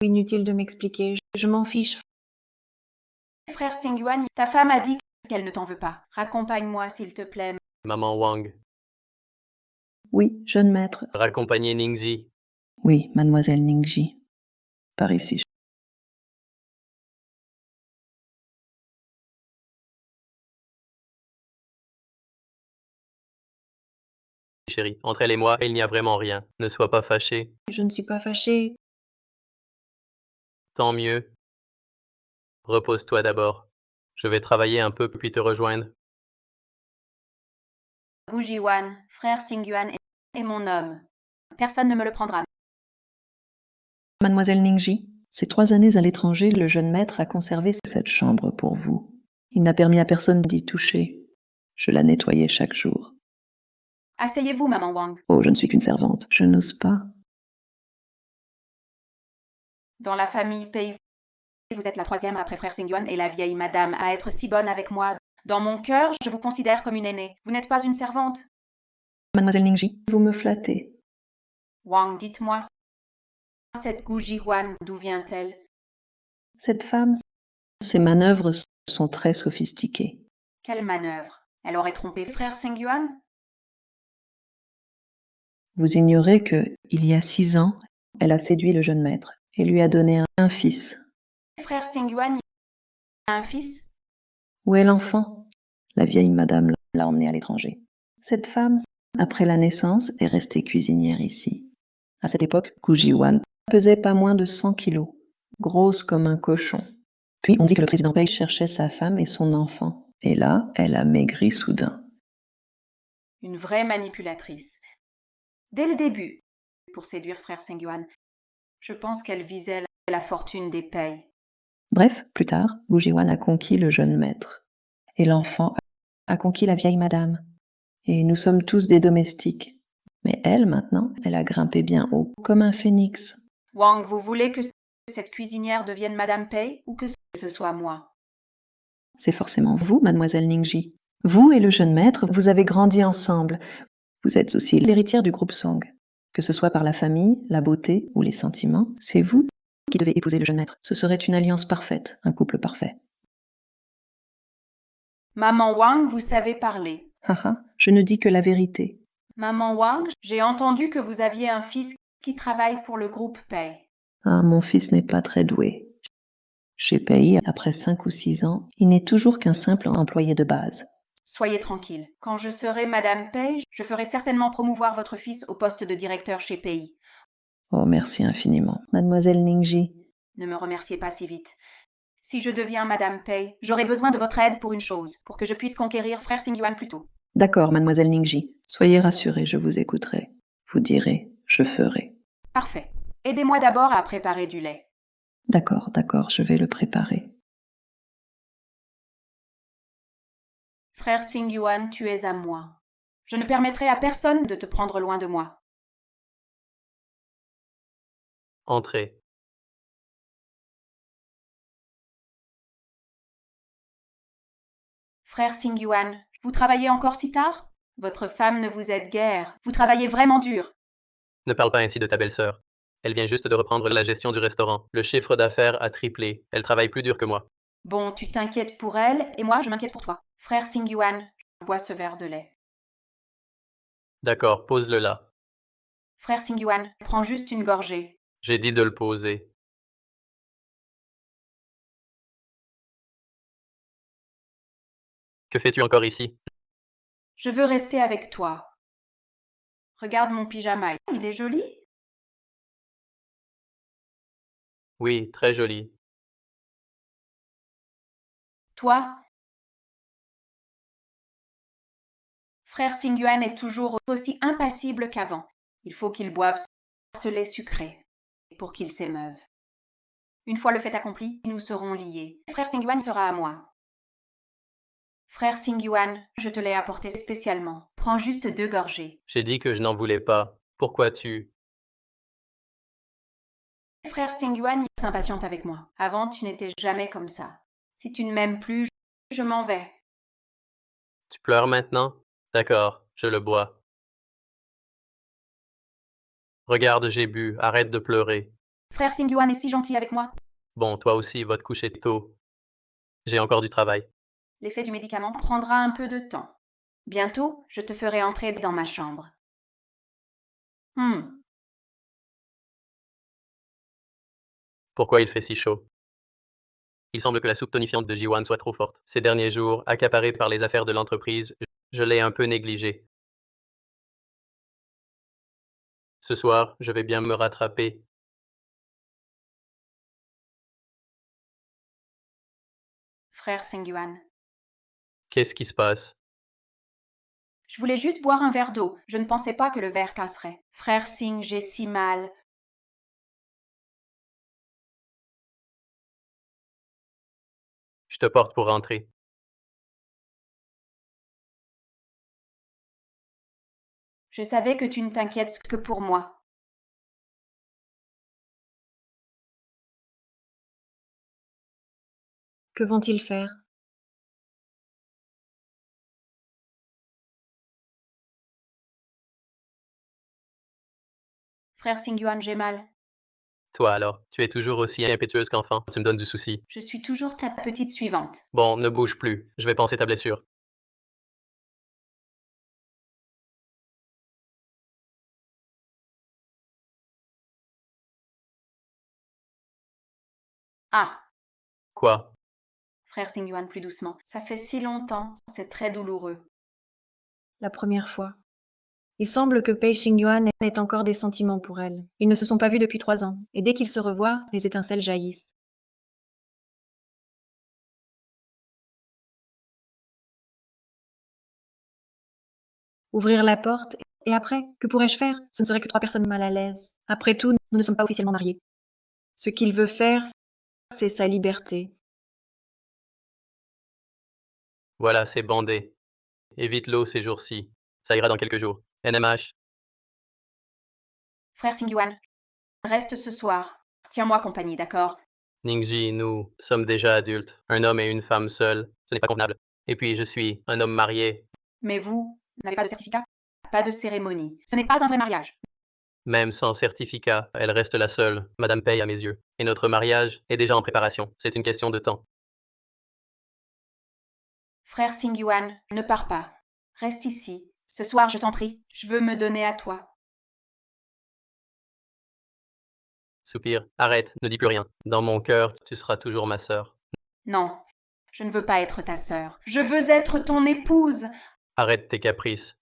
Inutile de m'expliquer. Je m'en fiche. Frère Singyuan, ta femme a dit qu'elle ne t'en veut pas. Raccompagne-moi, s'il te plaît. Maman Wang. Oui, jeune maître. Raccompagner Ningji. Oui, mademoiselle Ningji. Par ici. Chérie, entre elle et moi, il n'y a vraiment rien. Ne sois pas fâchée. Je ne suis pas fâchée. Tant mieux. Repose-toi d'abord. Je vais travailler un peu puis te rejoindre. Gu Jiwan, frère Singyuan est mon homme. Personne ne me le prendra. Mademoiselle Ningji, ces 3 années à l'étranger, le jeune maître a conservé cette chambre pour vous. Il n'a permis à personne d'y toucher. Je la nettoyais chaque jour. Asseyez-vous, maman Wang. Oh, je ne suis qu'une servante. Je n'ose pas. Dans la famille Pei, vous êtes la 3e après frère Singyuan et la vieille madame à être si bonne avec moi. Dans mon cœur, je vous considère comme une aînée. Vous n'êtes pas une servante. Mademoiselle Ningji, vous me flattez. Wang, dites-moi, cette Gu Jiwan, d'où vient-elle? Cette femme, ses manœuvres sont très sophistiquées. Quelle manœuvre? Elle aurait trompé frère Singyuan? Vous ignorez que, il y a 6 ans, elle a séduit le jeune maître et lui a donné un fils. Frère Singyuan a un fils? Où est l'enfant? La vieille madame l'a emmené à l'étranger. Cette femme, après la naissance, est restée cuisinière ici. À cette époque, Gu Jiwan pesait pas moins de 100 kilos, grosse comme un cochon. Puis on dit que le président Pei cherchait sa femme et son enfant. Et là, elle a maigri soudain. Une vraie manipulatrice. Dès le début, pour séduire frère Sengyuan, je pense qu'elle visait la fortune des Pei. Bref, plus tard, Bujiwan a conquis le jeune maître. Et l'enfant a conquis la vieille madame. Et nous sommes tous des domestiques. Mais elle, maintenant, elle a grimpé bien haut, comme un phénix. Wang, vous voulez que cette cuisinière devienne Madame Pei ou que ce soit moi? C'est forcément vous, mademoiselle Ningji. Vous et le jeune maître, vous avez grandi ensemble. Vous êtes aussi l'héritière du groupe Song. Que ce soit par la famille, la beauté ou les sentiments, c'est vous qui devez épouser le jeune maître. Ce serait une alliance parfaite, un couple parfait. Maman Wang, vous savez parler. Haha, je ne dis que la vérité. Maman Wang, j'ai entendu que vous aviez un fils qui travaille pour le groupe Pei. Ah, mon fils n'est pas très doué. Chez Pei, après 5 ou 6 ans, il n'est toujours qu'un simple employé de base. Soyez tranquille. Quand je serai Madame Pei, je ferai certainement promouvoir votre fils au poste de directeur chez Pei. Oh, merci infiniment. Mademoiselle Ningji. Ne me remerciez pas si vite. Si je deviens Madame Pei, j'aurai besoin de votre aide pour une chose, pour que je puisse conquérir frère Xingyuan plus tôt. D'accord, mademoiselle Ningji. Soyez rassurée, je vous écouterai. Vous direz, je ferai. Parfait. Aidez-moi d'abord à préparer du lait. D'accord, je vais le préparer. Frère Xingyuan, tu es à moi. Je ne permettrai à personne de te prendre loin de moi. Entrez. Frère Xingyuan, vous travaillez encore si tard? Votre femme ne vous aide guère. Vous travaillez vraiment dur. Ne parle pas ainsi de ta belle-sœur. Elle vient juste de reprendre la gestion du restaurant. Le chiffre d'affaires a triplé. Elle travaille plus dur que moi. Bon, tu t'inquiètes pour elle, et moi je m'inquiète pour toi. Frère Xingyuan, bois ce verre de lait. D'accord, pose-le là. Frère Xingyuan, prends juste une gorgée. J'ai dit de le poser. Que fais-tu encore ici? Je veux rester avec toi. Regarde mon pyjama, il est joli? Oui, très joli. Toi? Frère Xingyuan est toujours aussi impassible qu'avant. Il faut qu'il boive ce lait sucré pour qu'il s'émeuve. Une fois le fait accompli, nous serons liés. Frère Xingyuan sera à moi. Frère Xingyuan, je te l'ai apporté spécialement. Prends juste 2 gorgées. J'ai dit que je n'en voulais pas. Pourquoi tu... Frère Xingyuan s'impatiente avec moi. Avant, tu n'étais jamais comme ça. Si tu ne m'aimes plus, je m'en vais. Tu pleures maintenant? D'accord, je le bois. Regarde, j'ai bu. Arrête de pleurer. Frère Xingyuan est si gentil avec moi. Bon, toi aussi, va te coucher tôt. J'ai encore du travail. L'effet du médicament prendra un peu de temps. Bientôt, je te ferai entrer dans ma chambre. Pourquoi il fait si chaud? Il semble que la soupe tonifiante de Jiwan soit trop forte. Ces derniers jours, accaparé par les affaires de l'entreprise, je l'ai un peu négligé. Ce soir, je vais bien me rattraper. Frère Xingyuan, Qu'est-ce qui se passe? je voulais juste boire un verre d'eau. Je ne pensais pas que le verre casserait. Frère Xing, j'ai si mal. Je te porte pour rentrer. Je savais que tu ne t'inquiètes que pour moi. Que vont-ils faire? Frère Xingyuan, j'ai mal. Toi alors, tu es toujours aussi impétueuse qu'enfant. Tu me donnes du souci. Je suis toujours ta petite suivante. Bon, ne bouge plus. Je vais panser ta blessure. Ah! Quoi? Frère Xingyuan, plus doucement. Ça fait si longtemps, c'est très douloureux. La première fois. Il semble que Pei Xingyuan ait encore des sentiments pour elle. Ils ne se sont pas vus depuis 3 ans, et dès qu'ils se revoient, les étincelles jaillissent. Ouvrir la porte, et après, que pourrais-je faire? Ce ne serait que 3 personnes mal à l'aise. Après tout, nous ne sommes pas officiellement mariés. Ce qu'il veut faire, c'est sa liberté. Voilà, c'est bandé. Évite l'eau ces jours-ci. Ça ira dans quelques jours. NMH. Frère Singyuan, reste ce soir. Tiens-moi compagnie, d'accord? Ningji, nous sommes déjà adultes. Un homme et une femme seuls. Ce n'est pas convenable. Et puis, je suis un homme marié. Mais vous n'avez pas de certificat? Pas de cérémonie. Ce n'est pas un vrai mariage. Même sans certificat, elle reste la seule, Madame Pei à mes yeux. Et notre mariage est déjà en préparation. C'est une question de temps. Frère Singyuan, ne pars pas. Reste ici. Ce soir, je t'en prie, je veux me donner à toi. Soupir. Arrête, ne dis plus rien. Dans mon cœur, tu seras toujours ma sœur. Non, je ne veux pas être ta sœur. Je veux être ton épouse. Arrête tes caprices.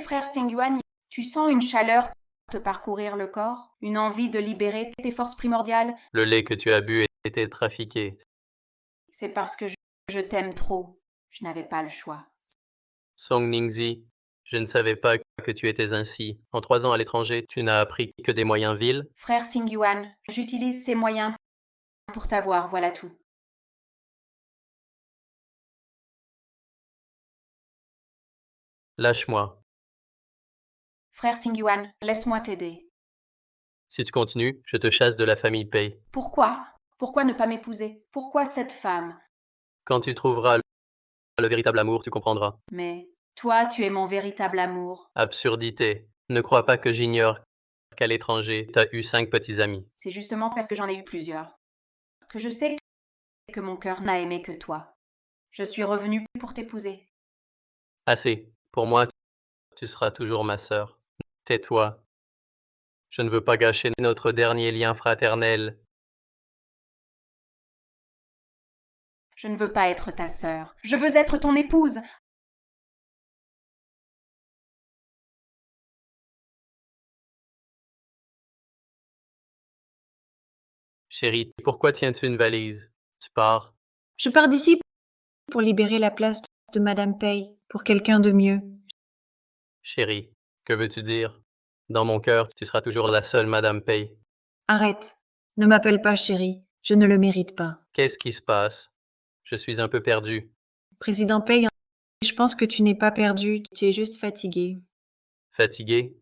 Frère Singyuan, tu sens une chaleur te parcourir le corps? Une envie de libérer tes forces primordiales? Le lait que tu as bu était trafiqué. C'est parce que je t'aime trop. Je n'avais pas le choix. Song Ningzi, je ne savais pas que tu étais ainsi. En 3 ans à l'étranger, tu n'as appris que des moyens vils. Frère Singyuan, j'utilise ces moyens pour t'avoir, voilà tout. Lâche-moi. Frère Singyuan, laisse-moi t'aider. Si tu continues, je te chasse de la famille Pei. Pourquoi? Pourquoi ne pas m'épouser? Pourquoi cette femme? Quand tu trouveras le véritable amour, tu comprendras. Mais toi, tu es mon véritable amour. Absurdité. Ne crois pas que j'ignore qu'à l'étranger, tu as eu 5 petits amis. C'est justement parce que j'en ai eu plusieurs que je sais que mon cœur n'a aimé que toi. Je suis revenue pour t'épouser. Assez. Pour moi, tu seras toujours ma sœur. Tais-toi. Je ne veux pas gâcher notre dernier lien fraternel. Je ne veux pas être ta sœur. Je veux être ton épouse. Chérie, pourquoi tiens-tu une valise? Tu pars? Je pars d'ici pour libérer la place de Madame Pei pour quelqu'un de mieux. Chérie, que veux-tu dire? Dans mon cœur, tu seras toujours la seule Madame Pei. Arrête. Ne m'appelle pas chérie. Je ne le mérite pas. Qu'est-ce qui se passe? Je suis un peu perdu. Président Pei, je pense que tu n'es pas perdu, tu es juste fatigué. Fatigué?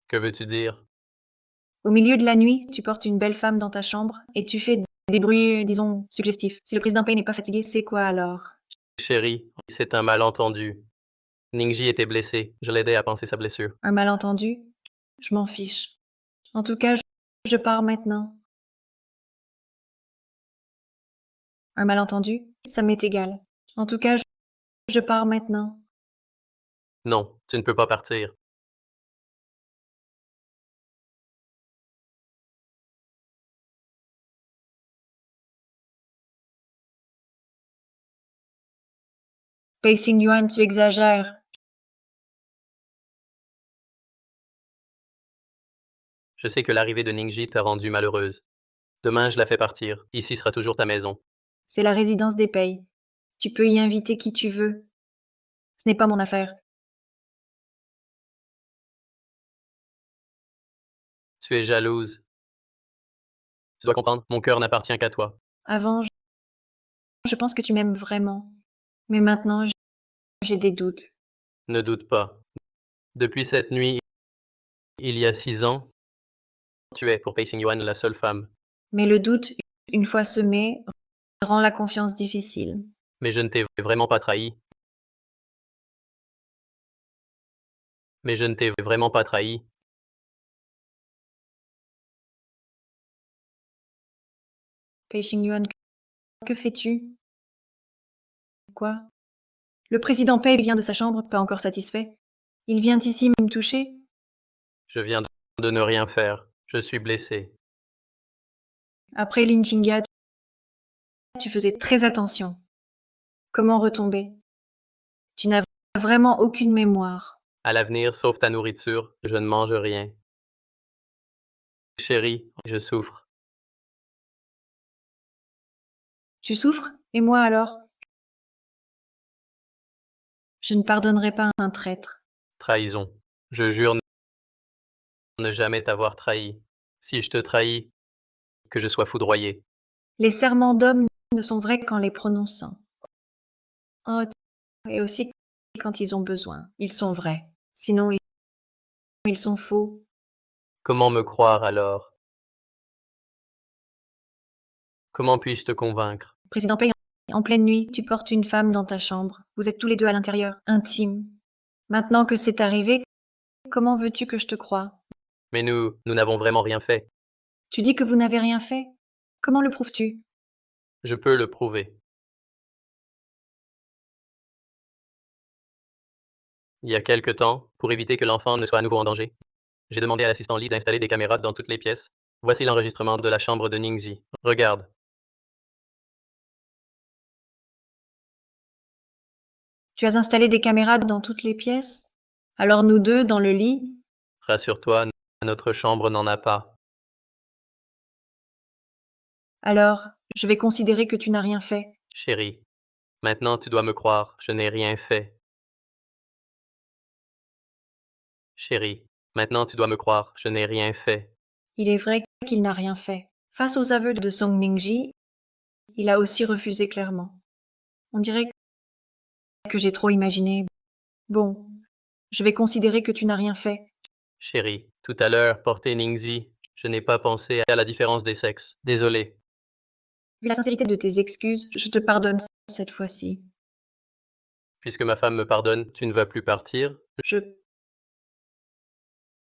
Que veux-tu dire? Au milieu de la nuit, tu portes une belle femme dans ta chambre et tu fais des bruits, disons, suggestifs. Si le président Pei n'est pas fatigué, c'est quoi alors? Chérie, c'est un malentendu. Ningji était blessé. Je l'aidais à panser sa blessure. Un malentendu? Je m'en fiche. En tout cas, je pars maintenant. Un malentendu? Ça m'est égal. En tout cas, je pars maintenant. Non, tu ne peux pas partir. Pei Xingyuan, tu exagères. Je sais que l'arrivée de Ningji t'a rendue malheureuse. Demain, je la fais partir. Ici sera toujours ta maison. C'est la résidence des Pei. Tu peux y inviter qui tu veux. Ce n'est pas mon affaire. Tu es jalouse. Tu dois comprendre, mon cœur n'appartient qu'à toi. Avant, je pense que tu m'aimes vraiment. Mais maintenant, j'ai des doutes. Ne doute pas. Depuis cette nuit, il y a 6 ans, tu es pour Pei Xingyuan la seule femme. Mais le doute, une fois semé, rend la confiance difficile. Mais je ne t'ai vraiment pas trahi. Mais je ne t'ai vraiment pas trahi. Pei Xingyuan, que fais-tu? Quoi? Le président Pei vient de sa chambre, pas encore satisfait. Il vient ici me toucher. Je viens de ne rien faire. Je suis blessé. Après Linchinga, tu faisais très attention. Comment retomber? Tu n'as vraiment aucune mémoire. À l'avenir, sauf ta nourriture, je ne mange rien. Chérie, je souffre. Tu souffres? Et moi alors? Je ne pardonnerai pas un traître. Trahison. Je jure ne jamais t'avoir trahi. Si je te trahis, que je sois foudroyé. Les serments d'hommes ne sont vrais qu'en les prononçant. Oh, et aussi quand ils ont besoin. Ils sont vrais. Sinon, ils sont faux. Comment me croire alors? Comment puis-je te convaincre? Président Pay, en pleine nuit, tu portes une femme dans ta chambre. Vous êtes tous les deux à l'intérieur, intimes. Maintenant que c'est arrivé, comment veux-tu que je te croie? Mais nous n'avons vraiment rien fait. Tu dis que vous n'avez rien fait? Comment le prouves-tu? Je peux le prouver. Il y a quelque temps, pour éviter que l'enfant ne soit à nouveau en danger, j'ai demandé à l'assistant Lee d'installer des caméras dans toutes les pièces. Voici l'enregistrement de la chambre de Ningxi. Regarde. Tu as installé des caméras dans toutes les pièces? Alors nous deux, dans le lit? Rassure-toi, notre chambre n'en a pas. Alors, je vais considérer que tu n'as rien fait. Chérie, maintenant tu dois me croire, je n'ai rien fait. Chérie, maintenant tu dois me croire, je n'ai rien fait. Il est vrai qu'il n'a rien fait. Face aux aveux de Song Ningji, il a aussi refusé clairement. On dirait que j'ai trop imaginé. Bon, je vais considérer que tu n'as rien fait. Chérie, tout à l'heure, porter Ningxi, je n'ai pas pensé à la différence des sexes. Désolé. Vu la sincérité de tes excuses, je te pardonne cette fois-ci. Puisque ma femme me pardonne, tu ne vas plus partir?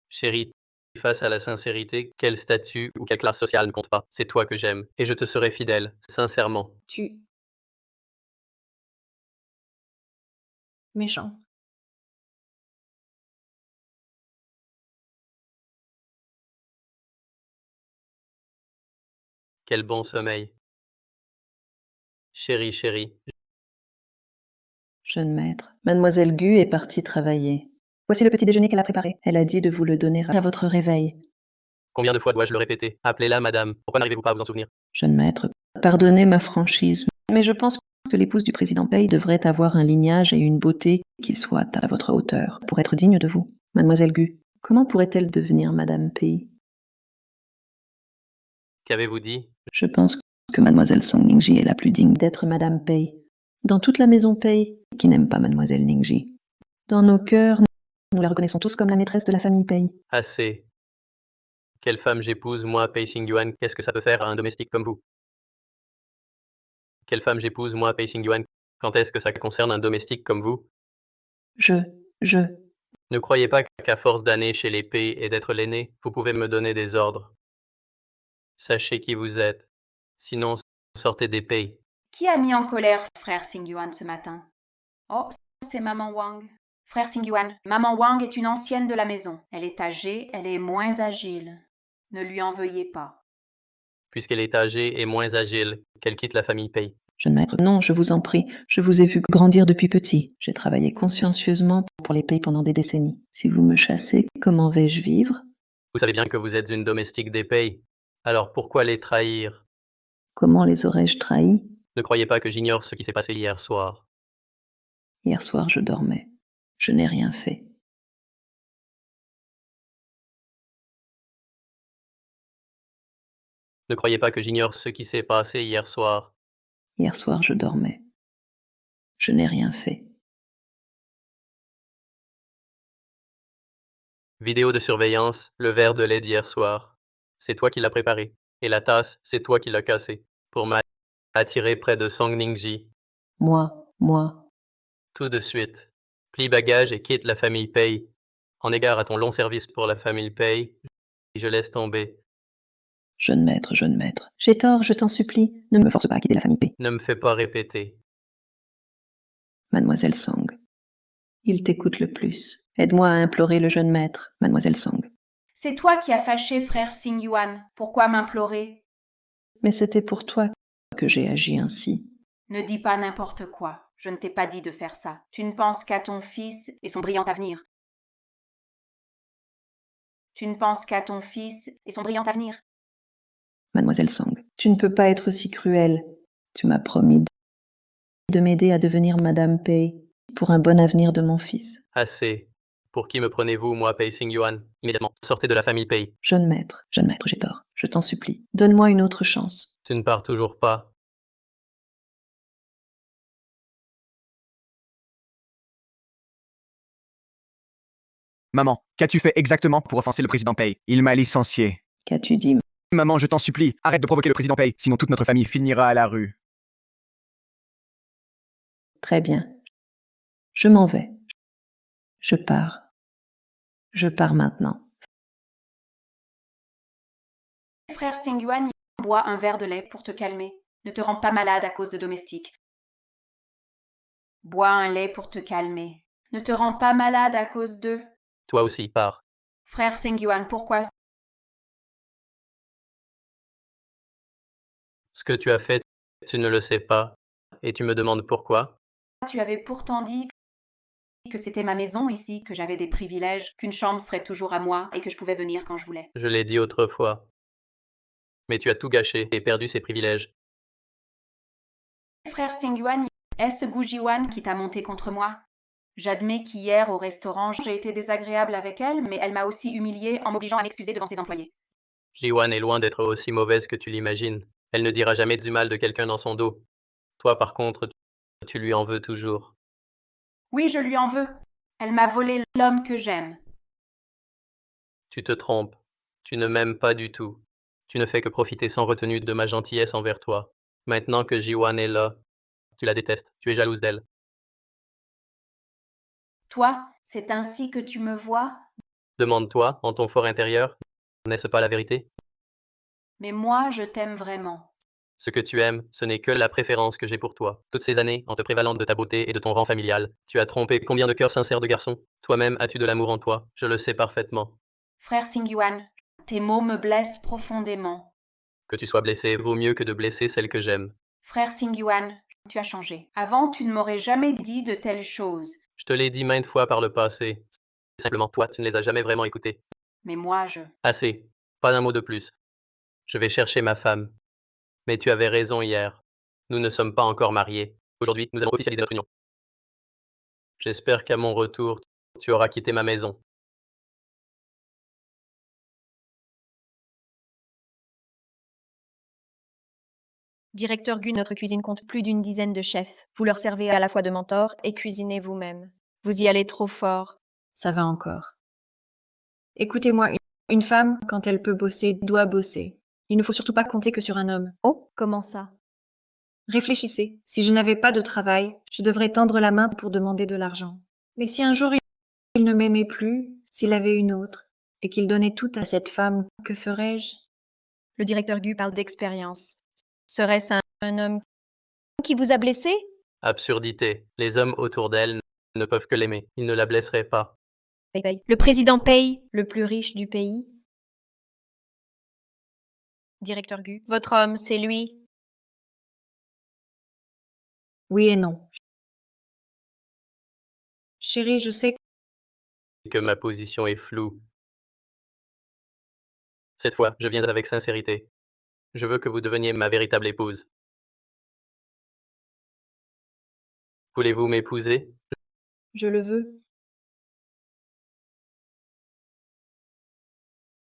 Chérie, face à la sincérité, quel statut ou quelle classe sociale ne compte pas. C'est toi que j'aime, et je te serai fidèle, sincèrement. Méchant. Quel bon sommeil. Chérie, chérie. Jeune maître, Mademoiselle Gu est partie travailler. Voici le petit déjeuner qu'elle a préparé. Elle a dit de vous le donner à votre réveil. Combien de fois dois-je le répéter? Appelez-la, madame. Pourquoi n'arrivez-vous pas à vous en souvenir? Jeune maître, pardonnez ma franchise, mais je pense que l'épouse du président Pei devrait avoir un lignage et une beauté qui soient à votre hauteur pour être digne de vous. Mademoiselle Gu, comment pourrait-elle devenir Madame Pei? Qu'avez-vous dit? Je pense que Mademoiselle Song Ningji est la plus digne d'être Madame Pei. Dans toute la maison Pei, qui n'aime pas Mademoiselle Ningji. Dans nos cœurs, nous la reconnaissons tous comme la maîtresse de la famille Pei. Assez. Quelle femme j'épouse, moi, Pei Xingyuan, qu'est-ce que ça peut faire à un domestique comme vous? Quelle femme j'épouse, moi, Pei Xingyuan, quand est-ce que ça concerne un domestique comme vous? Je. Ne croyez pas qu'à force d'années chez les Pei et d'être l'aîné, vous pouvez me donner des ordres. Sachez qui vous êtes. Sinon, sortez des Pei. Qui a mis en colère frère Xingyuan ce matin? Oh, c'est maman Wang. Frère Xingyuan, maman Wang est une ancienne de la maison. Elle est âgée, elle est moins agile. Ne lui en veuillez pas. Puisqu'elle est âgée et moins agile, qu'elle quitte la famille Pei. Jeune maître, non, je vous en prie, je vous ai vu grandir depuis petit. J'ai travaillé consciencieusement pour les Pei pendant des décennies. Si vous me chassez, comment vais-je vivre? Vous savez bien que vous êtes une domestique des Pei. Alors pourquoi les trahir? Comment les aurais-je trahis? Ne croyez pas que j'ignore ce qui s'est passé hier soir. Hier soir, je dormais. Je n'ai rien fait. Ne croyez pas que j'ignore ce qui s'est passé hier soir. Hier soir, je dormais. Je n'ai rien fait. Vidéo de surveillance, le verre de lait d'hier soir. C'est toi qui l'as préparé. Et la tasse, c'est toi qui l'as cassée. Pour m'attirer près de Song Ningji. Moi. Tout de suite. Plie bagage et quitte la famille Pei. En égard à ton long service pour la famille Pei, je laisse tomber. Jeune maître. J'ai tort, je t'en supplie. Ne me force pas à quitter la famille Pei. Ne me fais pas répéter. Mademoiselle Song. Il t'écoute le plus. Aide-moi à implorer le jeune maître, Mademoiselle Song. C'est toi qui as fâché frère Xingyuan. Pourquoi m'implorer? Mais c'était pour toi que j'ai agi ainsi. Ne dis pas n'importe quoi. Je ne t'ai pas dit de faire ça. Tu ne penses qu'à ton fils et son brillant avenir. Mademoiselle Song, tu ne peux pas être si cruelle. Tu m'as promis de m'aider à devenir Madame Pei. pour un bon avenir de mon fils. Assez. Pour qui me prenez-vous, moi, Pei Xingyuan? Immédiatement, sortez de la famille Pei. Jeune maître, j'ai tort. Je t'en supplie. Donne-moi une autre chance. Tu ne pars toujours pas. Maman, qu'as-tu fait exactement pour offenser le président Pei? Il m'a licencié. Qu'as-tu dit? Maman, je t'en supplie, arrête de provoquer le président Pei, sinon toute notre famille finira à la rue. Très bien. Je m'en vais. Je pars. Je pars maintenant. Frère Xingyuan, bois un verre de lait pour te calmer. Ne te rends pas malade à cause de domestiques. Bois un lait pour te calmer. Ne te rends pas malade à cause d'eux. Toi aussi, pars. Frère Xingyuan, pourquoi? Ce que tu as fait, tu ne le sais pas. Et tu me demandes pourquoi? Tu avais pourtant dit que c'était ma maison ici, que j'avais des privilèges, qu'une chambre serait toujours à moi et que je pouvais venir quand je voulais. Je l'ai dit autrefois. Mais tu as tout gâché et perdu ses privilèges. Frère Xingyuan, est-ce Gu Jiwan qui t'a monté contre moi? J'admets qu'hier au restaurant, j'ai été désagréable avec elle, mais elle m'a aussi humiliée en m'obligeant à m'excuser devant ses employés. Jiwan est loin d'être aussi mauvaise que tu l'imagines. Elle ne dira jamais du mal de quelqu'un dans son dos. Toi, par contre, tu lui en veux toujours. Oui, je lui en veux. Elle m'a volé l'homme que j'aime. Tu te trompes. Tu ne m'aimes pas du tout. Tu ne fais que profiter sans retenue de ma gentillesse envers toi. Maintenant que Jiwan est là, tu la détestes. Tu es jalouse d'elle. Toi, c'est ainsi que tu me vois? Demande-toi, en ton fort intérieur, n'est-ce pas la vérité? Mais moi, je t'aime vraiment. Ce que tu aimes, ce n'est que la préférence que j'ai pour toi. Toutes ces années, en te prévalant de ta beauté et de ton rang familial, tu as trompé combien de cœurs sincères de garçons? Toi-même, as-tu de l'amour en toi? Je le sais parfaitement. Frère Xingyuan, tes mots me blessent profondément. Que tu sois blessé vaut mieux que de blesser celle que j'aime. Frère Xingyuan, tu as changé. Avant, tu ne m'aurais jamais dit de telles choses. Je te l'ai dit maintes fois par le passé. Simplement, toi, tu ne les as jamais vraiment écoutés. Mais moi, je... Assez. Pas un mot de plus. Je vais chercher ma femme. Mais tu avais raison hier. Nous ne sommes pas encore mariés. Aujourd'hui, nous allons officialiser notre union. J'espère qu'à mon retour, tu auras quitté ma maison. Directeur Gu, notre cuisine compte plus d'une dizaine de chefs. Vous leur servez à la fois de mentor et cuisinez vous-même. Vous y allez trop fort. Ça va encore. Écoutez-moi, une femme, quand elle peut bosser, doit bosser. Il ne faut surtout pas compter que sur un homme. Oh, comment ça? Réfléchissez. Si je n'avais pas de travail, je devrais tendre la main pour demander de l'argent. Mais si un jour il ne m'aimait plus, s'il avait une autre, et qu'il donnait tout à cette femme, que ferais-je? Le directeur Gu parle d'expérience. Serait-ce un homme qui vous a blessé? Absurdité. Les hommes autour d'elle ne peuvent que l'aimer. Ils ne la blesseraient pas. Le président Pei, le plus riche du pays. Directeur Gu, votre homme, c'est lui. Oui et non. Chérie, je sais Que ma position est floue. Cette fois, je viens avec sincérité. Je veux que vous deveniez ma véritable épouse. Voulez-vous m'épouser? je le veux.